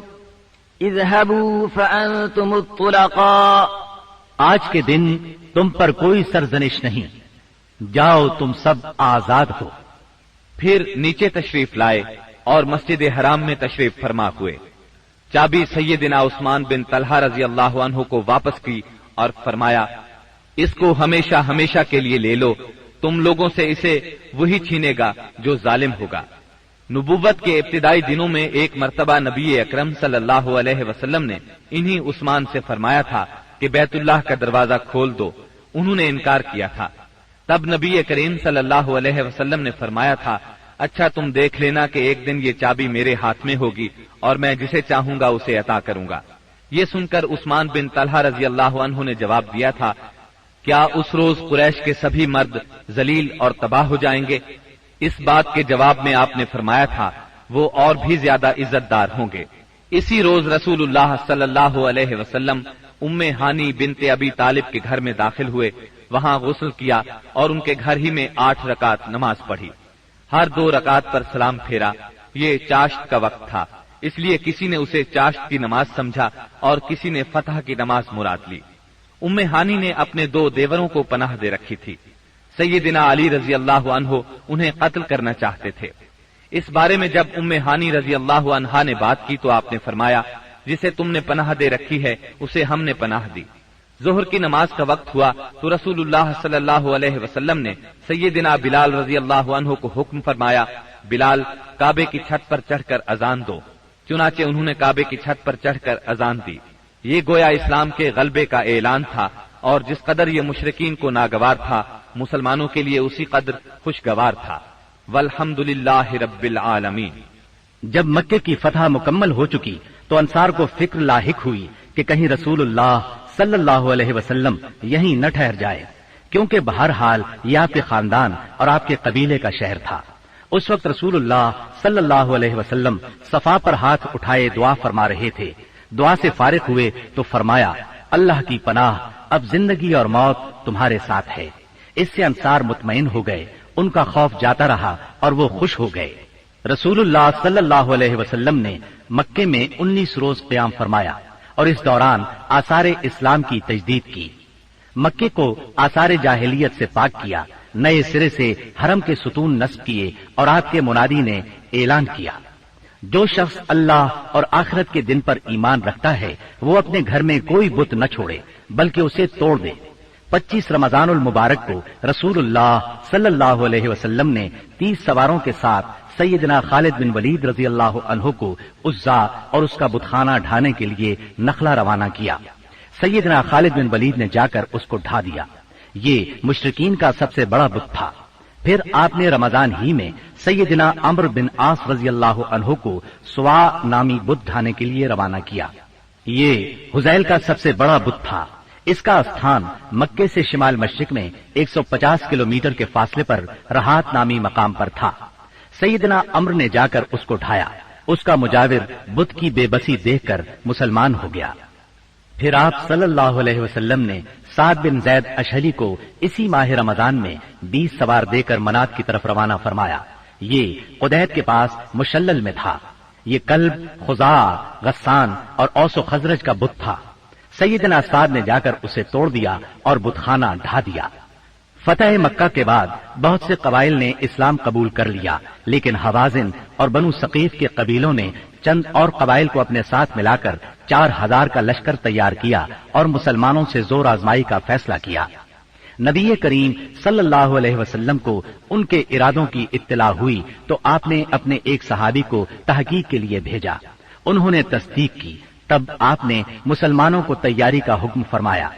اذهبوا فأنتم الطلقاء، آج کے دن تم پر کوئی سرزنش نہیں، جاؤ تم سب آزاد ہو۔ پھر نیچے تشریف لائے اور مسجد حرام میں تشریف فرما ہوئے۔ چابی سیدنا عثمان بن طلحہ رضی اللہ عنہ کو واپس کی اور فرمایا، اس کو ہمیشہ ہمیشہ کے لیے لے لو، تم لوگوں سے اسے وہی چھینے گا جو ظالم ہوگا۔ نبوت کے ابتدائی دنوں میں ایک مرتبہ نبی اکرم صلی اللہ علیہ وسلم نے انہی عثمان سے فرمایا تھا کہ بیت اللہ کا دروازہ کھول دو، انہوں نے انکار کیا تھا۔ تب نبی کریم صلی اللہ علیہ وسلم نے فرمایا تھا، اچھا تم دیکھ لینا کہ ایک دن یہ چابی میرے ہاتھ میں ہوگی اور میں جسے چاہوں گا اسے عطا کروں گا۔ یہ سن کر عثمان بن طلحہ رضی اللہ عنہ نے جواب دیا تھا، کیا اس روز قریش کے سبھی مرد ذلیل اور تباہ ہو جائیں گے؟ اس بات کے جواب میں آپ نے فرمایا تھا، وہ اور بھی زیادہ عزت دار ہوں گے۔ اسی روز رسول اللہ صلی اللہ علیہ وسلم ام ہانی بنت ابی طالب کے گھر میں داخل ہوئے، وہاں غسل کیا اور ان کے گھر ہی میں 8 رکعت نماز پڑھی۔ ہر 2 رکعت پر سلام پھیرا۔ یہ چاشت کا وقت تھا، اس لیے کسی نے اسے چاشت کی نماز سمجھا اور کسی نے فتح کی نماز مراد لی۔ ام ہانی نے اپنے 2 دیوروں کو پناہ دے رکھی تھی۔ سیدنا علی رضی اللہ عنہ انہیں قتل کرنا چاہتے تھے۔ اس بارے میں جب ام ہانی رضی اللہ عنہا نے بات کی تو آپ نے فرمایا، جسے تم نے پناہ دے رکھی ہے اسے ہم نے پناہ دی۔ ظہر کی نماز کا وقت ہوا تو رسول اللہ صلی اللہ علیہ وسلم نے سیدنا بلال رضی اللہ عنہ کو حکم فرمایا، بلال کعبے کی چھت پر چڑھ کر اذان دو۔ چنانچہ انہوں نے کعبے کی چھت پر چڑھ کر اذان دی۔ یہ گویا اسلام کے غلبے کا اعلان تھا، اور جس قدر یہ مشرکین کو ناگوار تھا مسلمانوں کے لیے اسی قدر خوشگوار تھا۔ والحمدللہ رب العالمین۔ جب مکے کی فتح مکمل ہو چکی تو انصار کو فکر لاحق ہوئی کہ کہیں رسول اللہ صلی اللہ علیہ وسلم یہیں نہ ٹھہر جائے، کیونکہ بہرحال یہ آپ کے خاندان اور آپ کے قبیلے کا شہر تھا۔ اس وقت رسول اللہ صلی اللہ علیہ وسلم صفا پر ہاتھ اٹھائے دعا فرما رہے تھے۔ دعا سے فارغ ہوئے تو فرمایا، اللہ کی پناہ، اب زندگی اور موت تمہارے ساتھ ہے۔ اس سے انصار مطمئن ہو گئے، ان کا خوف جاتا رہا اور وہ خوش ہو گئے۔ رسول اللہ صلی اللہ علیہ وسلم نے مکے میں 19 روز قیام فرمایا اور اس دوران آثار اسلام کی تجدید کی۔ مکے کو آثار جاہلیت سے پاک کیا، نئے سرے سے حرم کے ستون نصب کیے اور آپ کے منادی نے اعلان کیا، جو شخص اللہ اور آخرت کے دن پر ایمان رکھتا ہے وہ اپنے گھر میں کوئی بت نہ چھوڑے بلکہ اسے توڑ دے۔ 25 رمضان المبارک کو رسول اللہ صلی اللہ علیہ وسلم نے 30 سواروں کے ساتھ سیدنا خالد بن ولید رضی اللہ عنہ کو عزا اور اس کا بتخانہ ڈھانے کے لیے نخلہ روانہ کیا۔ سیدنا خالد بن ولید نے جا کر اس کو ڈھا دیا۔ یہ مشرکین کا سب سے بڑا بت تھا۔ پھر آپ نے رمضان ہی میں سیدنا عمرو بن عاص رضی اللہ عنہ کو سوا نامی بت ڈھانے کے لیے روانہ کیا۔ یہ حزیل کا سب سے بڑا بت تھا۔ اس کا استھان مکے سے شمال مشرق میں 150 کلومیٹر کے فاصلے پر رہات نامی مقام پر تھا۔ سیدنا عمرو نے جا کر اس کو ڈھایا۔ اس کا مجاور بت کی بے بسی دیکھ کر مسلمان ہو گیا۔ پھر آپ صلی اللہ علیہ وسلم نے سعد بن زید اشہلی کو اسی ماہ رمضان میں 20 سوار دے کر منات کی طرف روانہ فرمایا۔ یہ قدید کے پاس مشلل میں تھا۔ یہ کلب، خزاع، غسان اور اوس و خزرج کا بت تھا۔ سیدنا سعد نے جا کر اسے توڑ دیا اور بت خانہ ڈھا دیا۔ فتح مکہ کے بعد بہت سے قبائل نے اسلام قبول کر لیا، لیکن حوازن اور بنو ثقیف کے قبیلوں نے چند اور قبائل کو اپنے ساتھ ملا کر 4000 کا لشکر تیار کیا اور مسلمانوں سے زور آزمائی کا فیصلہ کیا۔ نبی کریم صلی اللہ علیہ وسلم کو ان کے ارادوں کی اطلاع ہوئی تو آپ نے اپنے ایک صحابی کو تحقیق کے لیے بھیجا۔ انہوں نے تصدیق کی، تب آپ نے مسلمانوں کو تیاری کا حکم فرمایا۔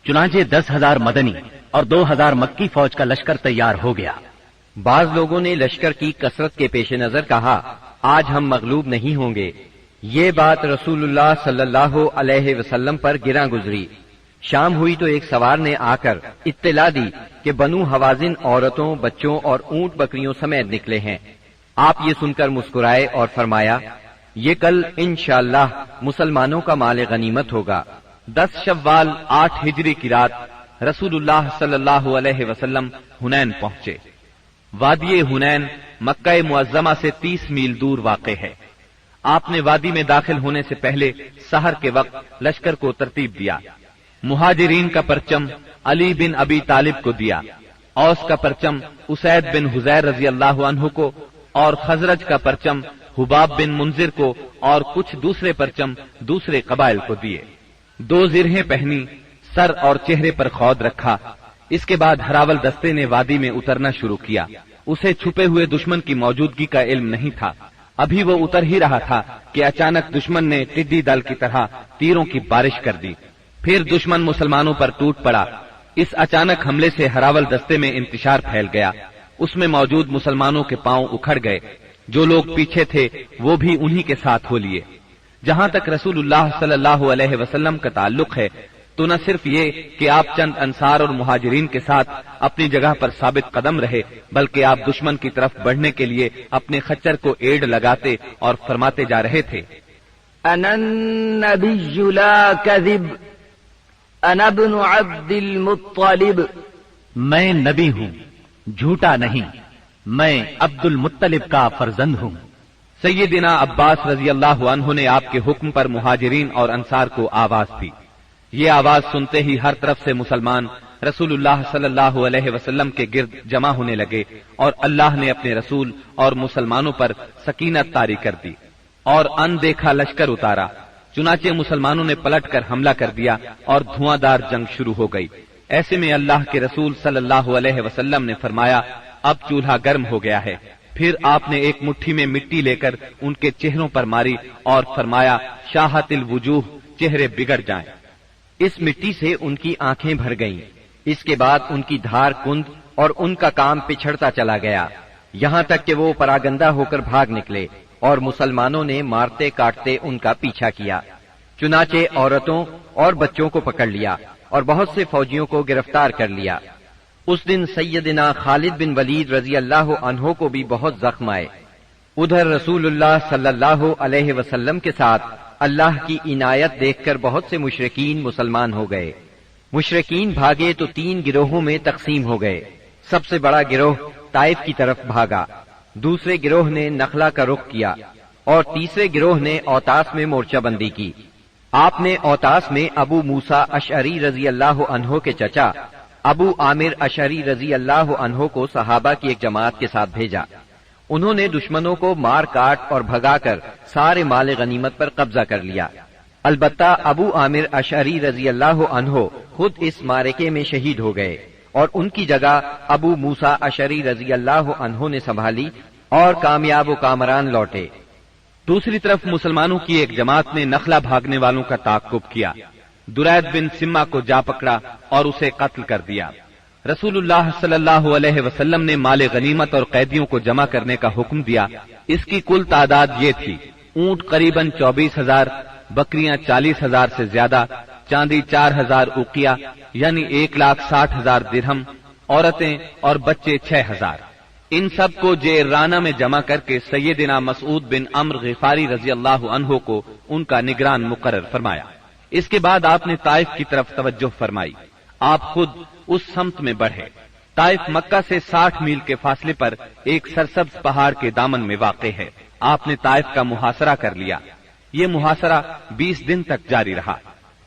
چنانچہ 10,000 مدنی اور 2,000 مکی فوج کا لشکر تیار ہو گیا۔ بعض لوگوں نے لشکر کی کثرت کے پیش نظر کہا، آج ہم مغلوب نہیں ہوں گے۔ یہ بات رسول اللہ صلی اللہ علیہ وسلم پر گراں گزری۔ شام ہوئی تو ایک سوار نے آ کر اطلاع دی کہ بنو حوازن عورتوں، بچوں اور اونٹ بکریوں سمیت نکلے ہیں۔ آپ یہ سن کر مسکرائے اور فرمایا، یہ کل انشاءاللہ مسلمانوں کا مال غنیمت ہوگا۔ 10 شوال 8 ہجری کی رات رسول اللہ صلی اللہ علیہ وسلم حنین پہنچے۔ وادی حنین مکہ معظمہ سے 30 میل دور واقع ہے۔ آپ نے وادی میں داخل ہونے سے پہلے سحر کے وقت لشکر کو ترتیب دیا۔ مہاجرین کا پرچم علی بن ابی طالب کو دیا، اوس کا پرچم اسید بن حذیر رضی اللہ عنہ کو، اور خزرج کا پرچم حباب بن منذر کو، اور کچھ دوسرے پرچم دوسرے قبائل کو دیے۔ 2 زرہیں پہنی، سر اور چہرے پر خود رکھا۔ اس کے بعد ہراول دستے نے وادی میں اترنا شروع کیا۔ اسے چھپے ہوئے دشمن کی موجودگی کا علم نہیں تھا۔ ابھی وہ اتر ہی رہا تھا کہ اچانک دشمن نے ٹڈی دل کی طرح تیروں کی بارش کر دی۔ پھر دشمن مسلمانوں پر ٹوٹ پڑا۔ اس اچانک حملے سے ہراول دستے میں انتشار پھیل گیا۔ اس میں موجود مسلمانوں کے پاؤں اکھڑ گئے۔ جو لوگ پیچھے تھے وہ بھی انہی کے ساتھ ہو لیے۔ جہاں تک رسول اللہ صلی اللہ علیہ وسلم کا تعلق ہے تو نہ صرف یہ کہ آپ چند انصار اور مہاجرین کے ساتھ اپنی جگہ پر ثابت قدم رہے، بلکہ آپ دشمن کی طرف بڑھنے کے لیے اپنے خچر کو ایڑ لگاتے اور فرماتے جا رہے تھے، انا النبی لا کذب، انا ابن عبد المطلب، میں نبی ہوں، جھوٹا نہیں، میں عبد المطلب کا فرزند ہوں۔ سیدنا عباس رضی اللہ عنہ نے آپ کے حکم پر مہاجرین اور انصار کو آواز دی۔ یہ آواز سنتے ہی ہر طرف سے مسلمان رسول اللہ صلی اللہ علیہ وسلم کے گرد جمع ہونے لگے، اور اللہ نے اپنے رسول اور مسلمانوں پر سکینت طاری کر دی اور ان دیکھا لشکر اتارا۔ چنانچہ مسلمانوں نے پلٹ کر حملہ کر دیا اور دھواں دار جنگ شروع ہو گئی۔ ایسے میں اللہ کے رسول صلی اللہ علیہ وسلم نے فرمایا، اب چولہا گرم ہو گیا ہے۔ پھر آپ نے ایک مٹھی میں مٹی لے کر ان کے چہروں پر ماری اور فرمایا، شاہت الوجوہ، چہرے بگڑ جائیں۔ اس مٹی سے ان کی آنکھیں بھر گئیں۔ اس کے بعد ان کی دھار کند اور ان کا کام پچھڑتا چلا گیا، یہاں تک کہ وہ پراگندہ ہو کر بھاگ نکلے، اور مسلمانوں نے مارتے کاٹتے ان کا پیچھا کیا۔ چنانچہ عورتوں اور بچوں کو پکڑ لیا اور بہت سے فوجیوں کو گرفتار کر لیا۔ اس دن سیدنا خالد بن ولید رضی اللہ عنہ کو بھی بہت زخم آئے۔ ادھر رسول اللہ صلی اللہ علیہ وسلم کے ساتھ اللہ کی عنایت دیکھ کر بہت سے مشرکین مسلمان ہو گئے۔ مشرکین بھاگے تو 3 گروہوں میں تقسیم ہو گئے۔ سب سے بڑا گروہ طائف کی طرف بھاگا، دوسرے گروہ نے نخلا کا رخ کیا، اور تیسرے گروہ نے اوتاس میں مورچہ بندی کی۔ آپ نے اوتاس میں ابو موسیٰ اشعری رضی اللہ عنہ کے چچا ابو عامر اشعری رضی اللہ عنہ کو صحابہ کی ایک جماعت کے ساتھ بھیجا۔ انہوں نے دشمنوں کو مار کاٹ اور بھگا کر سارے مال غنیمت پر قبضہ کر لیا۔ البتہ ابو عامر اشعری رضی اللہ عنہ خود اس معرکے میں شہید ہو گئے، اور ان کی جگہ ابو موسیٰ اشعری رضی اللہ عنہ نے سنبھالی اور کامیاب و کامران لوٹے۔ دوسری طرف مسلمانوں کی ایک جماعت نے نخلا بھاگنے والوں کا تعاقب کیا، درید بن سما کو جا پکڑا اور اسے قتل کر دیا۔ رسول اللہ صلی اللہ علیہ وسلم نے مال غنیمت اور قیدیوں کو جمع کرنے کا حکم دیا۔ اس کی کل تعداد یہ تھی، اونٹ قریباً 24,000، بکریاں 40,000 سے زیادہ، چاندی 4,000 اوقیہ یعنی 1,60,000 درہم، عورتیں اور بچے 6,000۔ ان سب کو جیرانہ میں جمع کر کے سیدنا مسعود بن عمر غفاری رضی اللہ عنہ کو ان کا نگران مقرر فرمایا۔ اس کے بعد آپ نے طائف کی طرف توجہ فرمائی۔ آپ خود اس سمت میں بڑھے۔ طائف مکہ سے 60 میل کے فاصلے پر ایک سرسبز پہاڑ کے دامن میں واقع ہے۔ آپ نے طائف کا محاصرہ کر لیا۔ یہ محاصرہ 20 دن تک جاری رہا،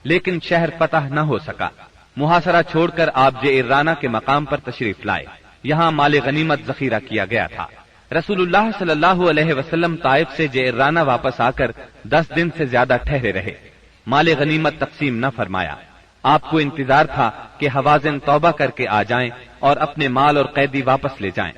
لیکن شہر فتح نہ ہو سکا۔ محاصرہ چھوڑ کر آپ جعرانہ کے مقام پر تشریف لائے. یہاں مال غنیمت ذخیرہ کیا گیا تھا. رسول اللہ صلی اللہ علیہ وسلم طائف سے جعرانہ واپس آ کر 10 دن سے زیادہ ٹھہرے رہے. مال غنیمت تقسیم نہ فرمایا. آپ کو انتظار تھا کہ حوازن توبہ کر کے آ جائیں اور اپنے مال اور قیدی واپس لے جائیں،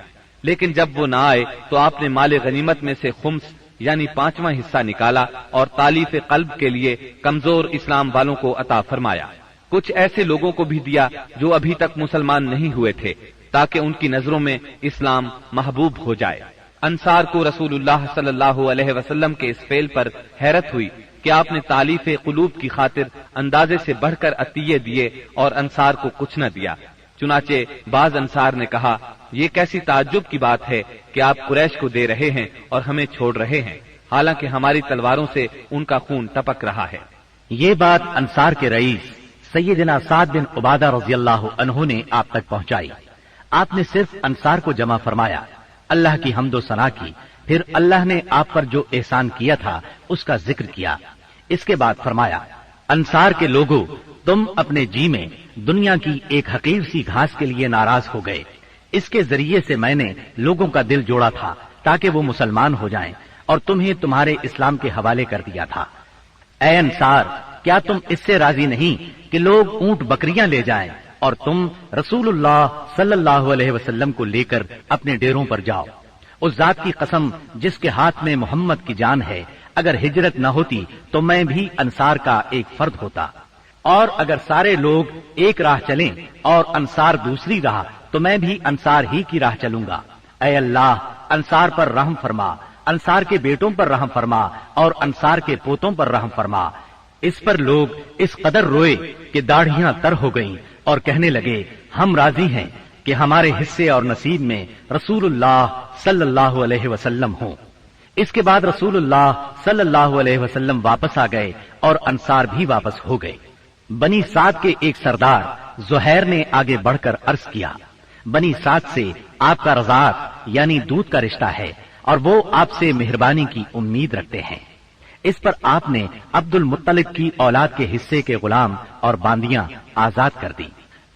لیکن جب وہ نہ آئے تو آپ نے مال غنیمت میں سے خمس یعنی 5واں حصہ نکالا اور تالیف قلب کے لیے کمزور اسلام والوں کو عطا فرمایا. کچھ ایسے لوگوں کو بھی دیا جو ابھی تک مسلمان نہیں ہوئے تھے تاکہ ان کی نظروں میں اسلام محبوب ہو جائے. انصار کو رسول اللہ صلی اللہ علیہ وسلم کے اس فعل پر حیرت ہوئی کہ آپ نے تالیف قلوب کی خاطر اندازے سے بڑھ کر عطیے دیے اور انصار کو کچھ نہ دیا. چنانچہ بعض انصار نے کہا، یہ کیسی تعجب کی بات ہے کہ آپ قریش کو دے رہے ہیں اور ہمیں چھوڑ رہے ہیں، حالانکہ ہماری تلواروں سے ان کا خون ٹپک رہا ہے. یہ بات انصار کے رئیس سیدنا سعد بن عبادہ رضی اللہ عنہ نے آپ تک پہنچائی. آپ نے صرف انصار کو جمع فرمایا، اللہ کی حمد و ثنا کی، پھر اللہ نے آپ پر جو احسان کیا تھا اس کا ذکر کیا. اس کے بعد فرمایا، انصار کے لوگوں، تم اپنے جی میں دنیا کی ایک حقیر سی گھاس کے لیے ناراض ہو گئے. اس کے ذریعے سے میں نے لوگوں کا دل جوڑا تھا تاکہ وہ مسلمان ہو جائیں اور تمہیں تمہارے اسلام کے حوالے کر دیا تھا. اے انصار، کیا تم اس سے راضی نہیں کہ لوگ اونٹ بکریاں لے جائیں اور تم رسول اللہ صلی اللہ علیہ وسلم کو لے کر اپنے ڈیروں پر جاؤ؟ اس ذات کی قسم جس کے ہاتھ میں محمد کی جان ہے، اگر ہجرت نہ ہوتی تو میں بھی انصار کا ایک فرد ہوتا، اور اگر سارے لوگ ایک راہ چلیں اور انصار دوسری راہ تو میں بھی انصار ہی کی راہ چلوں گا. اے اللہ، انصار پر رحم فرما، انصار کے بیٹوں پر رحم فرما اور انصار کے پوتوں پر رحم فرما. اس پر لوگ اس قدر روئے کہ داڑھیاں تر ہو گئیں اور کہنے لگے، ہم راضی ہیں کہ ہمارے حصے اور نصیب میں رسول اللہ صلی اللہ علیہ وسلم ہوں. اس کے بعد رسول اللہ صلی اللہ علیہ وسلم واپس آ گئے اور انصار بھی واپس ہو گئے. بنی سعد کے ایک سردار زہیر نے آگے بڑھ کر عرض کیا، بنی سعد سے آپ کا رضاعت یعنی دودھ کا رشتہ ہے اور وہ آپ سے مہربانی کی امید رکھتے ہیں. اس پر آپ نے عبد المطلب کی اولاد کے حصے کے غلام اور باندیاں آزاد کر دی.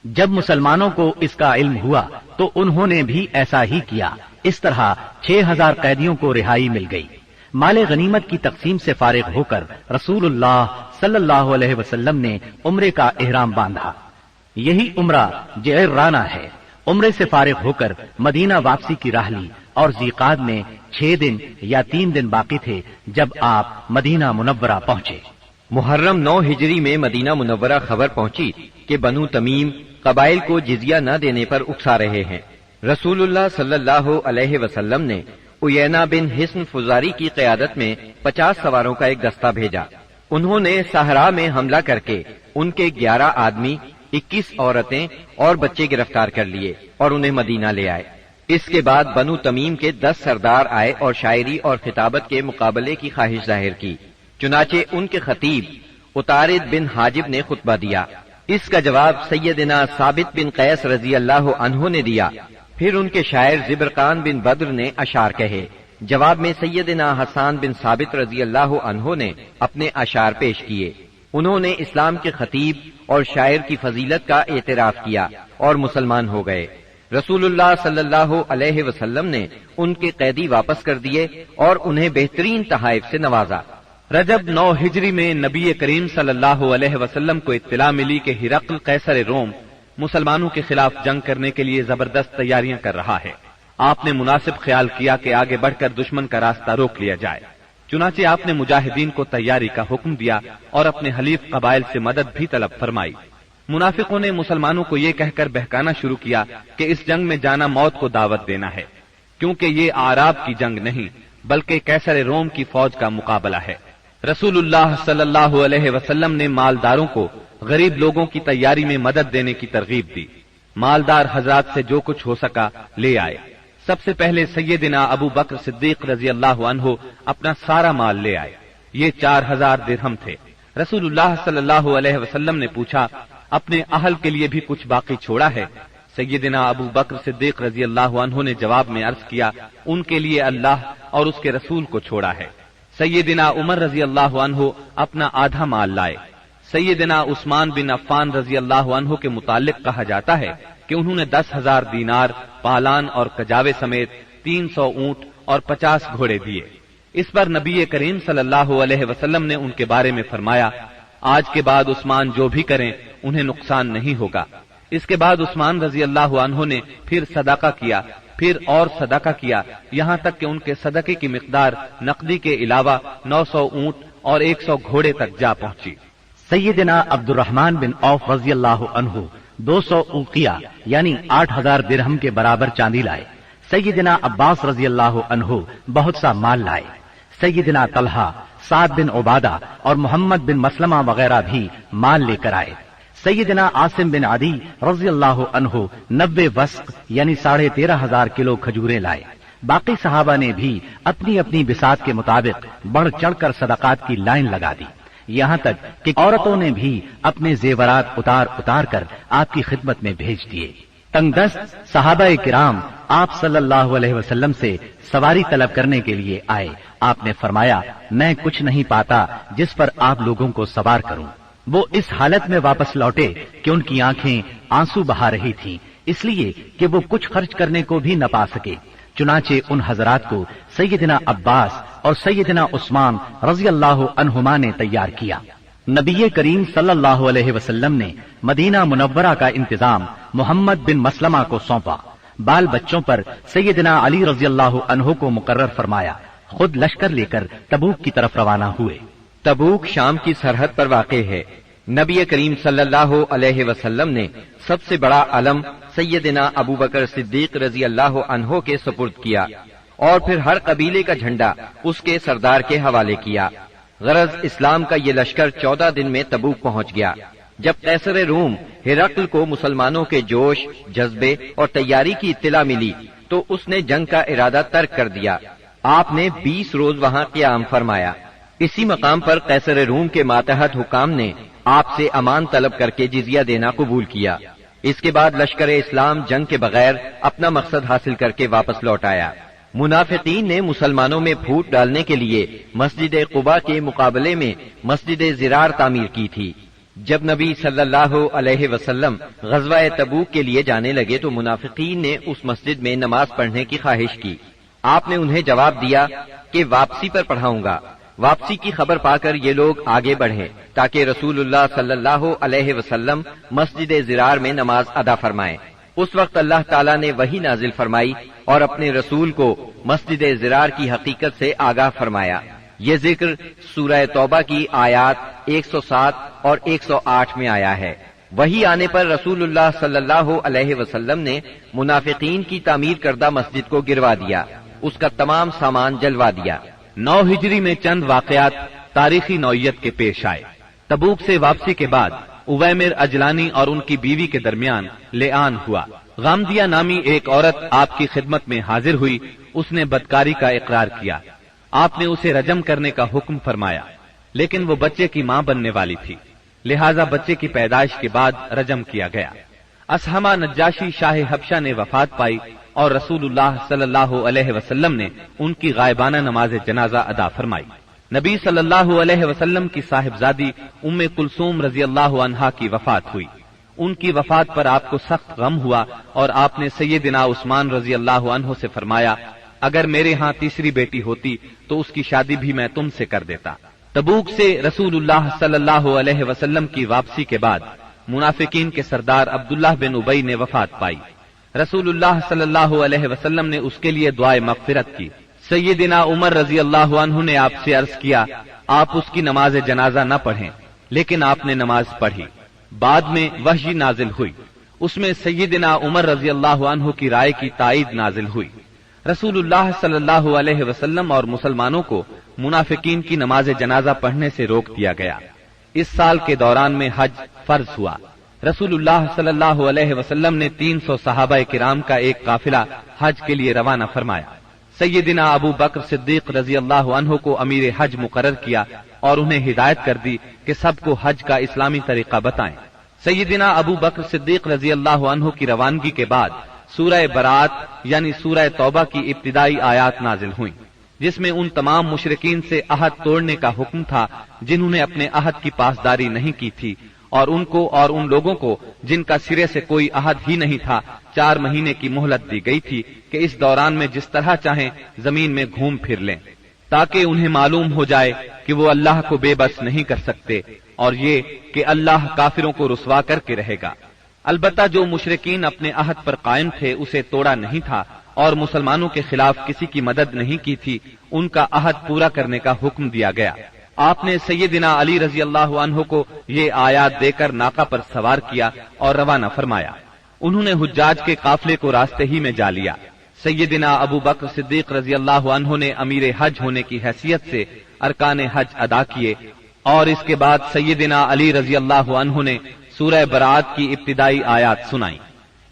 جب مسلمانوں کو اس کا علم ہوا تو انہوں نے بھی ایسا ہی کیا. اس طرح 6000 قیدیوں کو رہائی مل گئی. مال غنیمت کی تقسیم سے فارغ ہو کر رسول اللہ صلی اللہ علیہ وسلم نے عمرے کا احرام باندھا. یہی عمرہ جعرانہ ہے. عمرے سے فارغ ہو کر مدینہ واپسی کی راہ لی اور ذیقعد میں 6 دن یا 3 دن باقی تھے جب آپ مدینہ منورہ پہنچے. محرم 9 ہجری میں مدینہ منورہ خبر پہنچی کہ بنو تمیم قبائل کو جزیہ نہ دینے پر اکسا رہے ہیں. رسول اللہ صلی اللہ علیہ وسلم نے عیینہ بن حصن فزاری کی قیادت میں 50 سواروں کا ایک دستہ بھیجا. انہوں نے صحرا میں حملہ کر کے ان کے 11 آدمی، 21 عورتیں اور بچے گرفتار کر لیے اور انہیں مدینہ لے آئے. اس کے بعد بنو تمیم کے 10 سردار آئے اور شاعری اور خطابت کے مقابلے کی خواہش ظاہر کی. چنانچہ ان کے خطیب اتارد بن حاجب نے خطبہ دیا. اس کا جواب سیدنا ثابت بن قیس رضی اللہ عنہ نے دیا. پھر ان کے شاعر زبرقان بن بدر نے اشعار کہے. جواب میں سیدنا حسان بن ثابت رضی اللہ عنہ نے اپنے اشعار پیش کیے. انہوں نے اسلام کے خطیب اور شاعر کی فضیلت کا اعتراف کیا اور مسلمان ہو گئے. رسول اللہ صلی اللہ علیہ وسلم نے ان کے قیدی واپس کر دیے اور انہیں بہترین تحائف سے نوازا. رجب 9 ہجری میں نبی کریم صلی اللہ علیہ وسلم کو اطلاع ملی کہ ہرقل قیصر روم مسلمانوں کے خلاف جنگ کرنے کے لیے زبردست تیاریاں کر رہا ہے. آپ نے مناسب خیال کیا کہ آگے بڑھ کر دشمن کا راستہ روک لیا جائے. چنانچہ آپ نے مجاہدین کو تیاری کا حکم دیا اور اپنے حلیف قبائل سے مدد بھی طلب فرمائی. منافقوں نے مسلمانوں کو یہ کہہ کر بہکانا شروع کیا کہ اس جنگ میں جانا موت کو دعوت دینا ہے، کیونکہ یہ اعراب کی جنگ نہیں بلکہ قیصر روم کی فوج کا مقابلہ ہے. رسول اللہ صلی اللہ علیہ وسلم نے مالداروں کو غریب لوگوں کی تیاری میں مدد دینے کی ترغیب دی. مالدار حضرات سے جو کچھ ہو سکا لے آئے. سب سے پہلے سیدنا ابو بکر صدیق رضی اللہ عنہ اپنا سارا مال لے آئے. یہ 4000 درہم تھے. رسول اللہ صلی اللہ علیہ وسلم نے پوچھا، اپنے اہل کے لیے بھی کچھ باقی چھوڑا ہے؟ سیدنا ابو بکر صدیق رضی اللہ عنہ نے جواب میں عرض کیا، ان کے لیے اللہ اور اس کے رسول کو چھوڑا ہے. سیدنا عمر رضی اللہ عنہ اپنا آدھا مال لائے. سیدنا عثمان بن عفان رضی اللہ عنہ کے متعلق کہا جاتا ہے کہ انہوں نے 10,000 دینار پالان اور کجاوے سمیت 300 اونٹ اور 50 گھوڑے دیے۔ اس پر نبی کریم صلی اللہ علیہ وسلم نے ان کے بارے میں فرمایا، آج کے بعد عثمان جو بھی کریں انہیں نقصان نہیں ہوگا۔ اس کے بعد عثمان رضی اللہ عنہ نے پھر صدقہ کیا، پھر اور صدقہ کیا، یہاں تک کہ ان کے صدقے کی مقدار نقدی کے علاوہ 900 اونٹ اور 100 گھوڑے تک جا پہنچی۔ سیدنا عبد الرحمن بن عوف رضی اللہ عنہ 200 اوقیہ یعنی 8,000 درہم کے برابر چاندی لائے۔ سیدنا عباس رضی اللہ عنہ بہت سا مال لائے۔ سیدنا طلحہ، سعد بن عبادہ اور محمد بن مسلمہ وغیرہ بھی مال لے کر آئے۔ سیدنا عاصم بن عدی رضی اللہ عنہ 90 وسق یعنی 13,500 کلو کھجوریں لائے۔ باقی صحابہ نے بھی اپنی اپنی بساط کے مطابق بڑھ چڑھ کر صدقات کی لائن لگا دی، یہاں تک کہ عورتوں نے بھی اپنے زیورات اتار اتار کر آپ کی خدمت میں بھیج دیے۔ تنگ دست صحابہ کرام آپ صلی اللہ علیہ وسلم سے سواری طلب کرنے کے لیے آئے۔ آپ نے فرمایا، میں کچھ نہیں پاتا جس پر آپ لوگوں کو سوار کروں۔ وہ اس حالت میں واپس لوٹے کہ ان کی آنکھیں آنسو بہا رہی تھیں، اس لیے کہ وہ کچھ خرچ کرنے کو بھی نہ پا سکے۔ چنانچہ ان حضرات کو سیدنا عباس اور سیدنا عثمان رضی اللہ عنہما نے تیار کیا۔ نبی کریم صلی اللہ علیہ وسلم نے مدینہ منورہ کا انتظام محمد بن مسلمہ کو سونپا۔ بال بچوں پر سیدنا علی رضی اللہ عنہ کو مقرر فرمایا، خود لشکر لے کر تبوک کی طرف روانہ ہوئے۔ تبوک شام کی سرحد پر واقع ہے۔ نبی کریم صلی اللہ علیہ وسلم نے سب سے بڑا علم سیدنا ابو بکر صدیق رضی اللہ عنہ کے سپرد کیا اور پھر ہر قبیلے کا جھنڈا اس کے سردار کے حوالے کیا۔ غرض اسلام کا یہ لشکر 14 دن میں تبوک پہنچ گیا۔ جب قیصر روم ہرقل کو مسلمانوں کے جوش، جذبے اور تیاری کی اطلاع ملی تو اس نے جنگ کا ارادہ ترک کر دیا۔ آپ نے 20 روز وہاں قیام فرمایا۔ اسی مقام پر قیصر روم کے ماتحت حکام نے آپ سے امان طلب کر کے جزیہ دینا قبول کیا۔ اس کے بعد لشکر اسلام جنگ کے بغیر اپنا مقصد حاصل کر کے واپس لوٹ آیا۔ منافقین نے مسلمانوں میں پھوٹ ڈالنے کے لیے مسجد قباء کے مقابلے میں مسجد زرار تعمیر کی تھی۔ جب نبی صلی اللہ علیہ وسلم غزوہ تبوک کے لیے جانے لگے تو منافقین نے اس مسجد میں نماز پڑھنے کی خواہش کی۔ آپ نے انہیں جواب دیا کہ واپسی پر پڑھاؤں گا۔ واپسی کی خبر پا کر یہ لوگ آگے بڑھے تاکہ رسول اللہ صلی اللہ علیہ وسلم مسجد زرار میں نماز ادا فرمائیں۔ اس وقت اللہ تعالیٰ نے وحی نازل فرمائی اور اپنے رسول کو مسجد زرار کی حقیقت سے آگاہ فرمایا۔ یہ ذکر سورہ توبہ کی آیات 107 اور 108 میں آیا ہے۔ وحی آنے پر رسول اللہ صلی اللہ علیہ وسلم نے منافقین کی تعمیر کردہ مسجد کو گروا دیا، اس کا تمام سامان جلوا دیا۔ 9 ہجری میں چند واقعات تاریخی نوعیت کے پیش آئے۔ تبوک سے واپسی کے بعد اویمر اجلانی اور ان کی بیوی کے درمیان لعان ہوا۔ غامدیہ نامی ایک عورت آپ کی خدمت میں حاضر ہوئی، اس نے بدکاری کا اقرار کیا۔ آپ نے اسے رجم کرنے کا حکم فرمایا، لیکن وہ بچے کی ماں بننے والی تھی، لہذا بچے کی پیدائش کے بعد رجم کیا گیا۔ اسہمہ نجاشی شاہ حبشہ نے وفات پائی اور رسول اللہ صلی اللہ علیہ وسلم نے ان کی غائبانہ نماز جنازہ ادا فرمائی۔ نبی صلی اللہ علیہ وسلم کی صاحبزادی ام کلثوم رضی اللہ عنہا کی وفات ہوئی۔ ان کی وفات پر آپ کو سخت غم ہوا اور آپ نے سیدنا عثمان رضی اللہ عنہ سے فرمایا، اگر میرے ہاں تیسری بیٹی ہوتی تو اس کی شادی بھی میں تم سے کر دیتا۔ تبوک سے رسول اللہ صلی اللہ علیہ وسلم کی واپسی کے بعد منافقین کے سردار عبداللہ بن ابی نے وفات پائی۔ رسول اللہ صلی اللہ علیہ وسلم نے اس کے لیے دعائے مغفرت کی۔ سیدنا عمر رضی اللہ عنہ نے آپ سے عرض کیا، آپ اس کی نماز جنازہ نہ پڑھیں، لیکن آپ نے نماز پڑھی۔ بعد میں وحی نازل ہوئی، اس میں سیدنا عمر رضی اللہ عنہ کی رائے کی تائید نازل ہوئی۔ رسول اللہ صلی اللہ علیہ وسلم اور مسلمانوں کو منافقین کی نماز جنازہ پڑھنے سے روک دیا گیا۔ اس سال کے دوران میں حج فرض ہوا۔ رسول اللہ صلی اللہ علیہ وسلم نے 300 صحابہ کرام کا ایک قافلہ حج کے لیے روانہ فرمایا۔ سیدنا ابو بکر صدیق رضی اللہ عنہ کو امیر حج مقرر کیا اور انہیں ہدایت کر دی کہ سب کو حج کا اسلامی طریقہ بتائیں۔ سیدنا ابو بکر صدیق رضی اللہ عنہ کی روانگی کے بعد سورہ برات یعنی سورہ توبہ کی ابتدائی آیات نازل ہوئیں۔ جس میں ان تمام مشرکین سے عہد توڑنے کا حکم تھا جنہوں نے اپنے عہد کی پاسداری نہیں کی تھی، اور ان کو اور ان لوگوں کو جن کا سرے سے کوئی عہد ہی نہیں تھا 4 مہینے کی مہلت دی گئی تھی کہ اس دوران میں جس طرح چاہیں زمین میں گھوم پھر لیں، تاکہ انہیں معلوم ہو جائے کہ وہ اللہ کو بے بس نہیں کر سکتے، اور یہ کہ اللہ کافروں کو رسوا کر کے رہے گا۔ البتہ جو مشرکین اپنے عہد پر قائم تھے اسے توڑا نہیں تھا اور مسلمانوں کے خلاف کسی کی مدد نہیں کی تھی، ان کا عہد پورا کرنے کا حکم دیا گیا۔ آپ نے سیدنا علی رضی اللہ عنہ کو یہ آیات دے کر ناقہ پر سوار کیا اور روانہ فرمایا۔ انہوں نے حجاج کے قافلے کو راستے ہی میں جا لیا۔ سیدنا ابو بکر صدیق رضی اللہ عنہ نے امیر حج ہونے کی حیثیت سے ارکان حج ادا کیے، اور اس کے بعد سیدنا علی رضی اللہ عنہ نے سورہ برات کی ابتدائی آیات سنائیں۔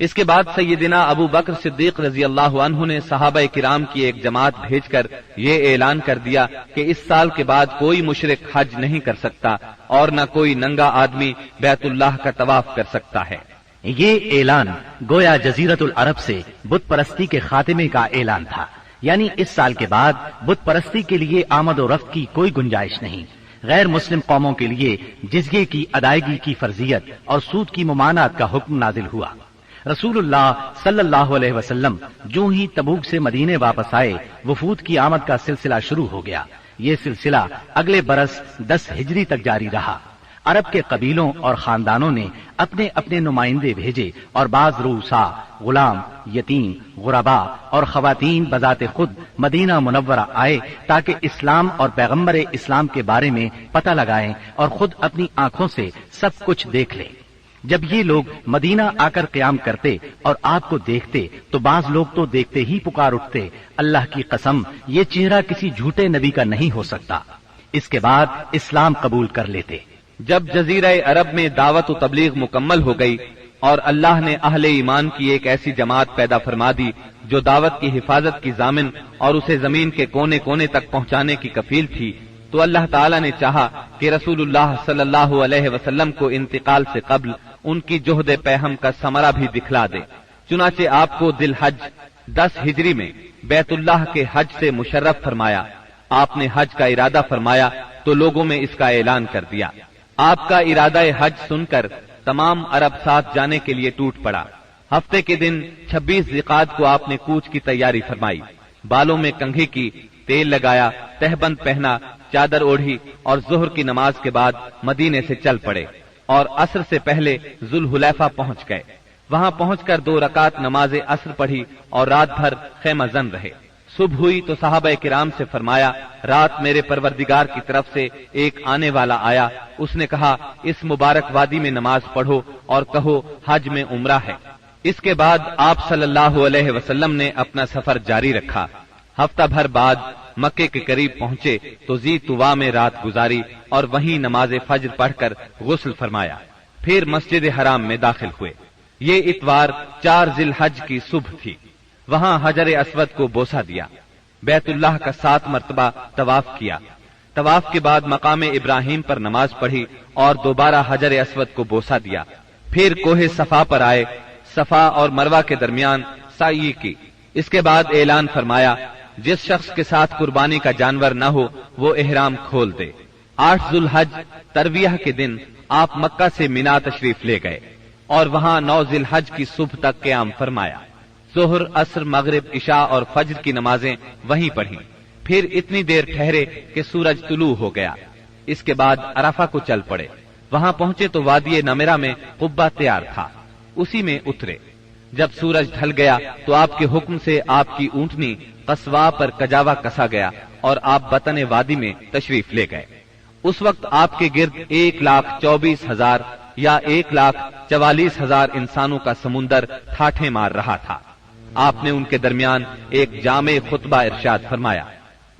اس کے بعد سیدنا ابو بکر صدیق رضی اللہ عنہ نے صحابہ کرام کی ایک جماعت بھیج کر یہ اعلان کر دیا کہ اس سال کے بعد کوئی مشرک حج نہیں کر سکتا اور نہ کوئی ننگا آدمی بیت اللہ کا طواف کر سکتا ہے۔ یہ اعلان گویا جزیرت العرب سے بت پرستی کے خاتمے کا اعلان تھا، یعنی اس سال کے بعد بت پرستی کے لیے آمد و رفت کی کوئی گنجائش نہیں۔ غیر مسلم قوموں کے لیے جزیے کی ادائیگی کی فرضیت اور سود کی ممانعت کا حکم نازل ہوا۔ رسول اللہ صلی اللہ علیہ وسلم جو ہی تبوک سے مدینے واپس آئے، وفود کی آمد کا سلسلہ شروع ہو گیا۔ یہ سلسلہ اگلے برس 10 ہجری تک جاری رہا۔ عرب کے قبیلوں اور خاندانوں نے اپنے اپنے نمائندے بھیجے اور بعض رؤسا، غلام، یتیم، غربا اور خواتین بذات خود مدینہ منورہ آئے تاکہ اسلام اور پیغمبر اسلام کے بارے میں پتہ لگائیں اور خود اپنی آنکھوں سے سب کچھ دیکھ لیں۔ جب یہ لوگ مدینہ آ کر قیام کرتے اور آپ کو دیکھتے تو بعض لوگ تو دیکھتے ہی پکار اٹھتے، اللہ کی قسم یہ چہرہ کسی جھوٹے نبی کا نہیں ہو سکتا۔ اس کے بعد اسلام قبول کر لیتے۔ جب جزیرہ عرب میں دعوت و تبلیغ مکمل ہو گئی اور اللہ نے اہل ایمان کی ایک ایسی جماعت پیدا فرما دی جو دعوت کی حفاظت کی ضامن اور اسے زمین کے کونے کونے تک پہنچانے کی کفیل تھی، تو اللہ تعالی نے چاہا کہ رسول اللہ صلی اللہ علیہ وسلم کو انتقال سے قبل ان کی جہد پیہم کا ثمرہ بھی دکھلا دے۔ چنانچہ آپ کو ذی الحج 10 ہجری میں بیت اللہ کے حج سے مشرف فرمایا۔ آپ نے حج کا ارادہ فرمایا تو لوگوں میں اس کا اعلان کر دیا۔ آپ کا ارادہ حج سن کر تمام عرب ساتھ جانے کے لیے ٹوٹ پڑا۔ ہفتے کے دن 26 ذی-القعدہ کو آپ نے کوچ کی تیاری فرمائی، بالوں میں کنگھی کی، تیل لگایا، تہبند پہنا، چادر اوڑھی اور ظہر کی نماز کے بعد مدینے سے چل پڑے اور عصر سے پہلے ذوالحلیفہ پہنچ گئے۔ وہاں پہنچ کر 2 رکعت نماز عصر پڑھی اور رات بھر خیمہ زن رہے۔ صبح ہوئی تو صحابہ کرام سے فرمایا، رات میرے پروردگار کی طرف سے ایک آنے والا آیا، اس نے کہا اس مبارک وادی میں نماز پڑھو اور کہو حج میں عمرہ ہے۔ اس کے بعد آپ صلی اللہ علیہ وسلم نے اپنا سفر جاری رکھا۔ ہفتہ بھر بعد مکے کے قریب پہنچے تو ذی طوا میں رات گزاری اور وہیں نماز فجر پڑھ کر غسل فرمایا، پھر مسجد حرام میں داخل ہوئے۔ یہ اتوار 4 ذی الحج کی صبح تھی۔ وہاں حجر اسود کو بوسہ دیا، بیت اللہ کا 7 مرتبہ طواف کیا۔ طواف کے بعد مقام ابراہیم پر نماز پڑھی اور دوبارہ حجر اسود کو بوسہ دیا۔ پھر کوہ صفا پر آئے، صفا اور مروہ کے درمیان سعی کی۔ اس کے بعد اعلان فرمایا، جس شخص کے ساتھ قربانی کا جانور نہ ہو وہ احرام کھول دے۔ 8 ذی الحج ترویہ کے دن آپ مکہ سے مینا تشریف لے گئے اور وہاں 9 ذی الحج کی صبح تک قیام فرمایا۔ ظہر، عصر، مغرب، عشاء اور فجر کی نمازیں وہیں پڑھیں، پھر اتنی دیر ٹھہرے کہ سورج طلوع ہو گیا۔ اس کے بعد عرفہ کو چل پڑے۔ وہاں پہنچے تو وادی نمرہ میں قبہ تیار تھا، اسی میں اترے۔ جب سورج ڈھل گیا تو آپ کے حکم سے آپ کی اونٹنی قصوا پر کجاوا کسا گیا اور آپ بطن وادی میں تشریف لے گئے۔ اس وقت آپ کے گرد 1,24,000 یا 1,44,000 انسانوں کا سمندر ٹھاٹھے مار رہا تھا۔ آپ نے ان کے درمیان ایک جامع خطبہ ارشاد فرمایا۔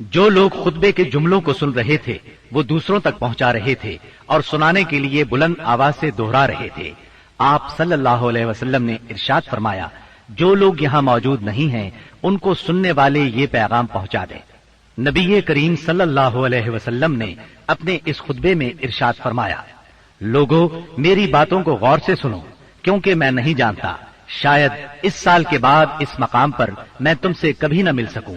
جو لوگ خطبے کے جملوں کو سن رہے تھے وہ دوسروں تک پہنچا رہے تھے اور سنانے کے لیے بلند آواز سے دوہرا رہے تھے۔ آپ صلی اللہ علیہ وسلم نے ارشاد فرمایا، جو لوگ یہاں موجود نہیں ہیں ان کو سننے والے یہ پیغام پہنچا دیں۔ نبی کریم صلی اللہ علیہ وسلم نے اپنے اس خطبے میں ارشاد فرمایا، لوگو میری باتوں کو غور سے سنو، کیونکہ میں نہیں جانتا، شاید اس سال کے بعد اس مقام پر میں تم سے کبھی نہ مل سکوں۔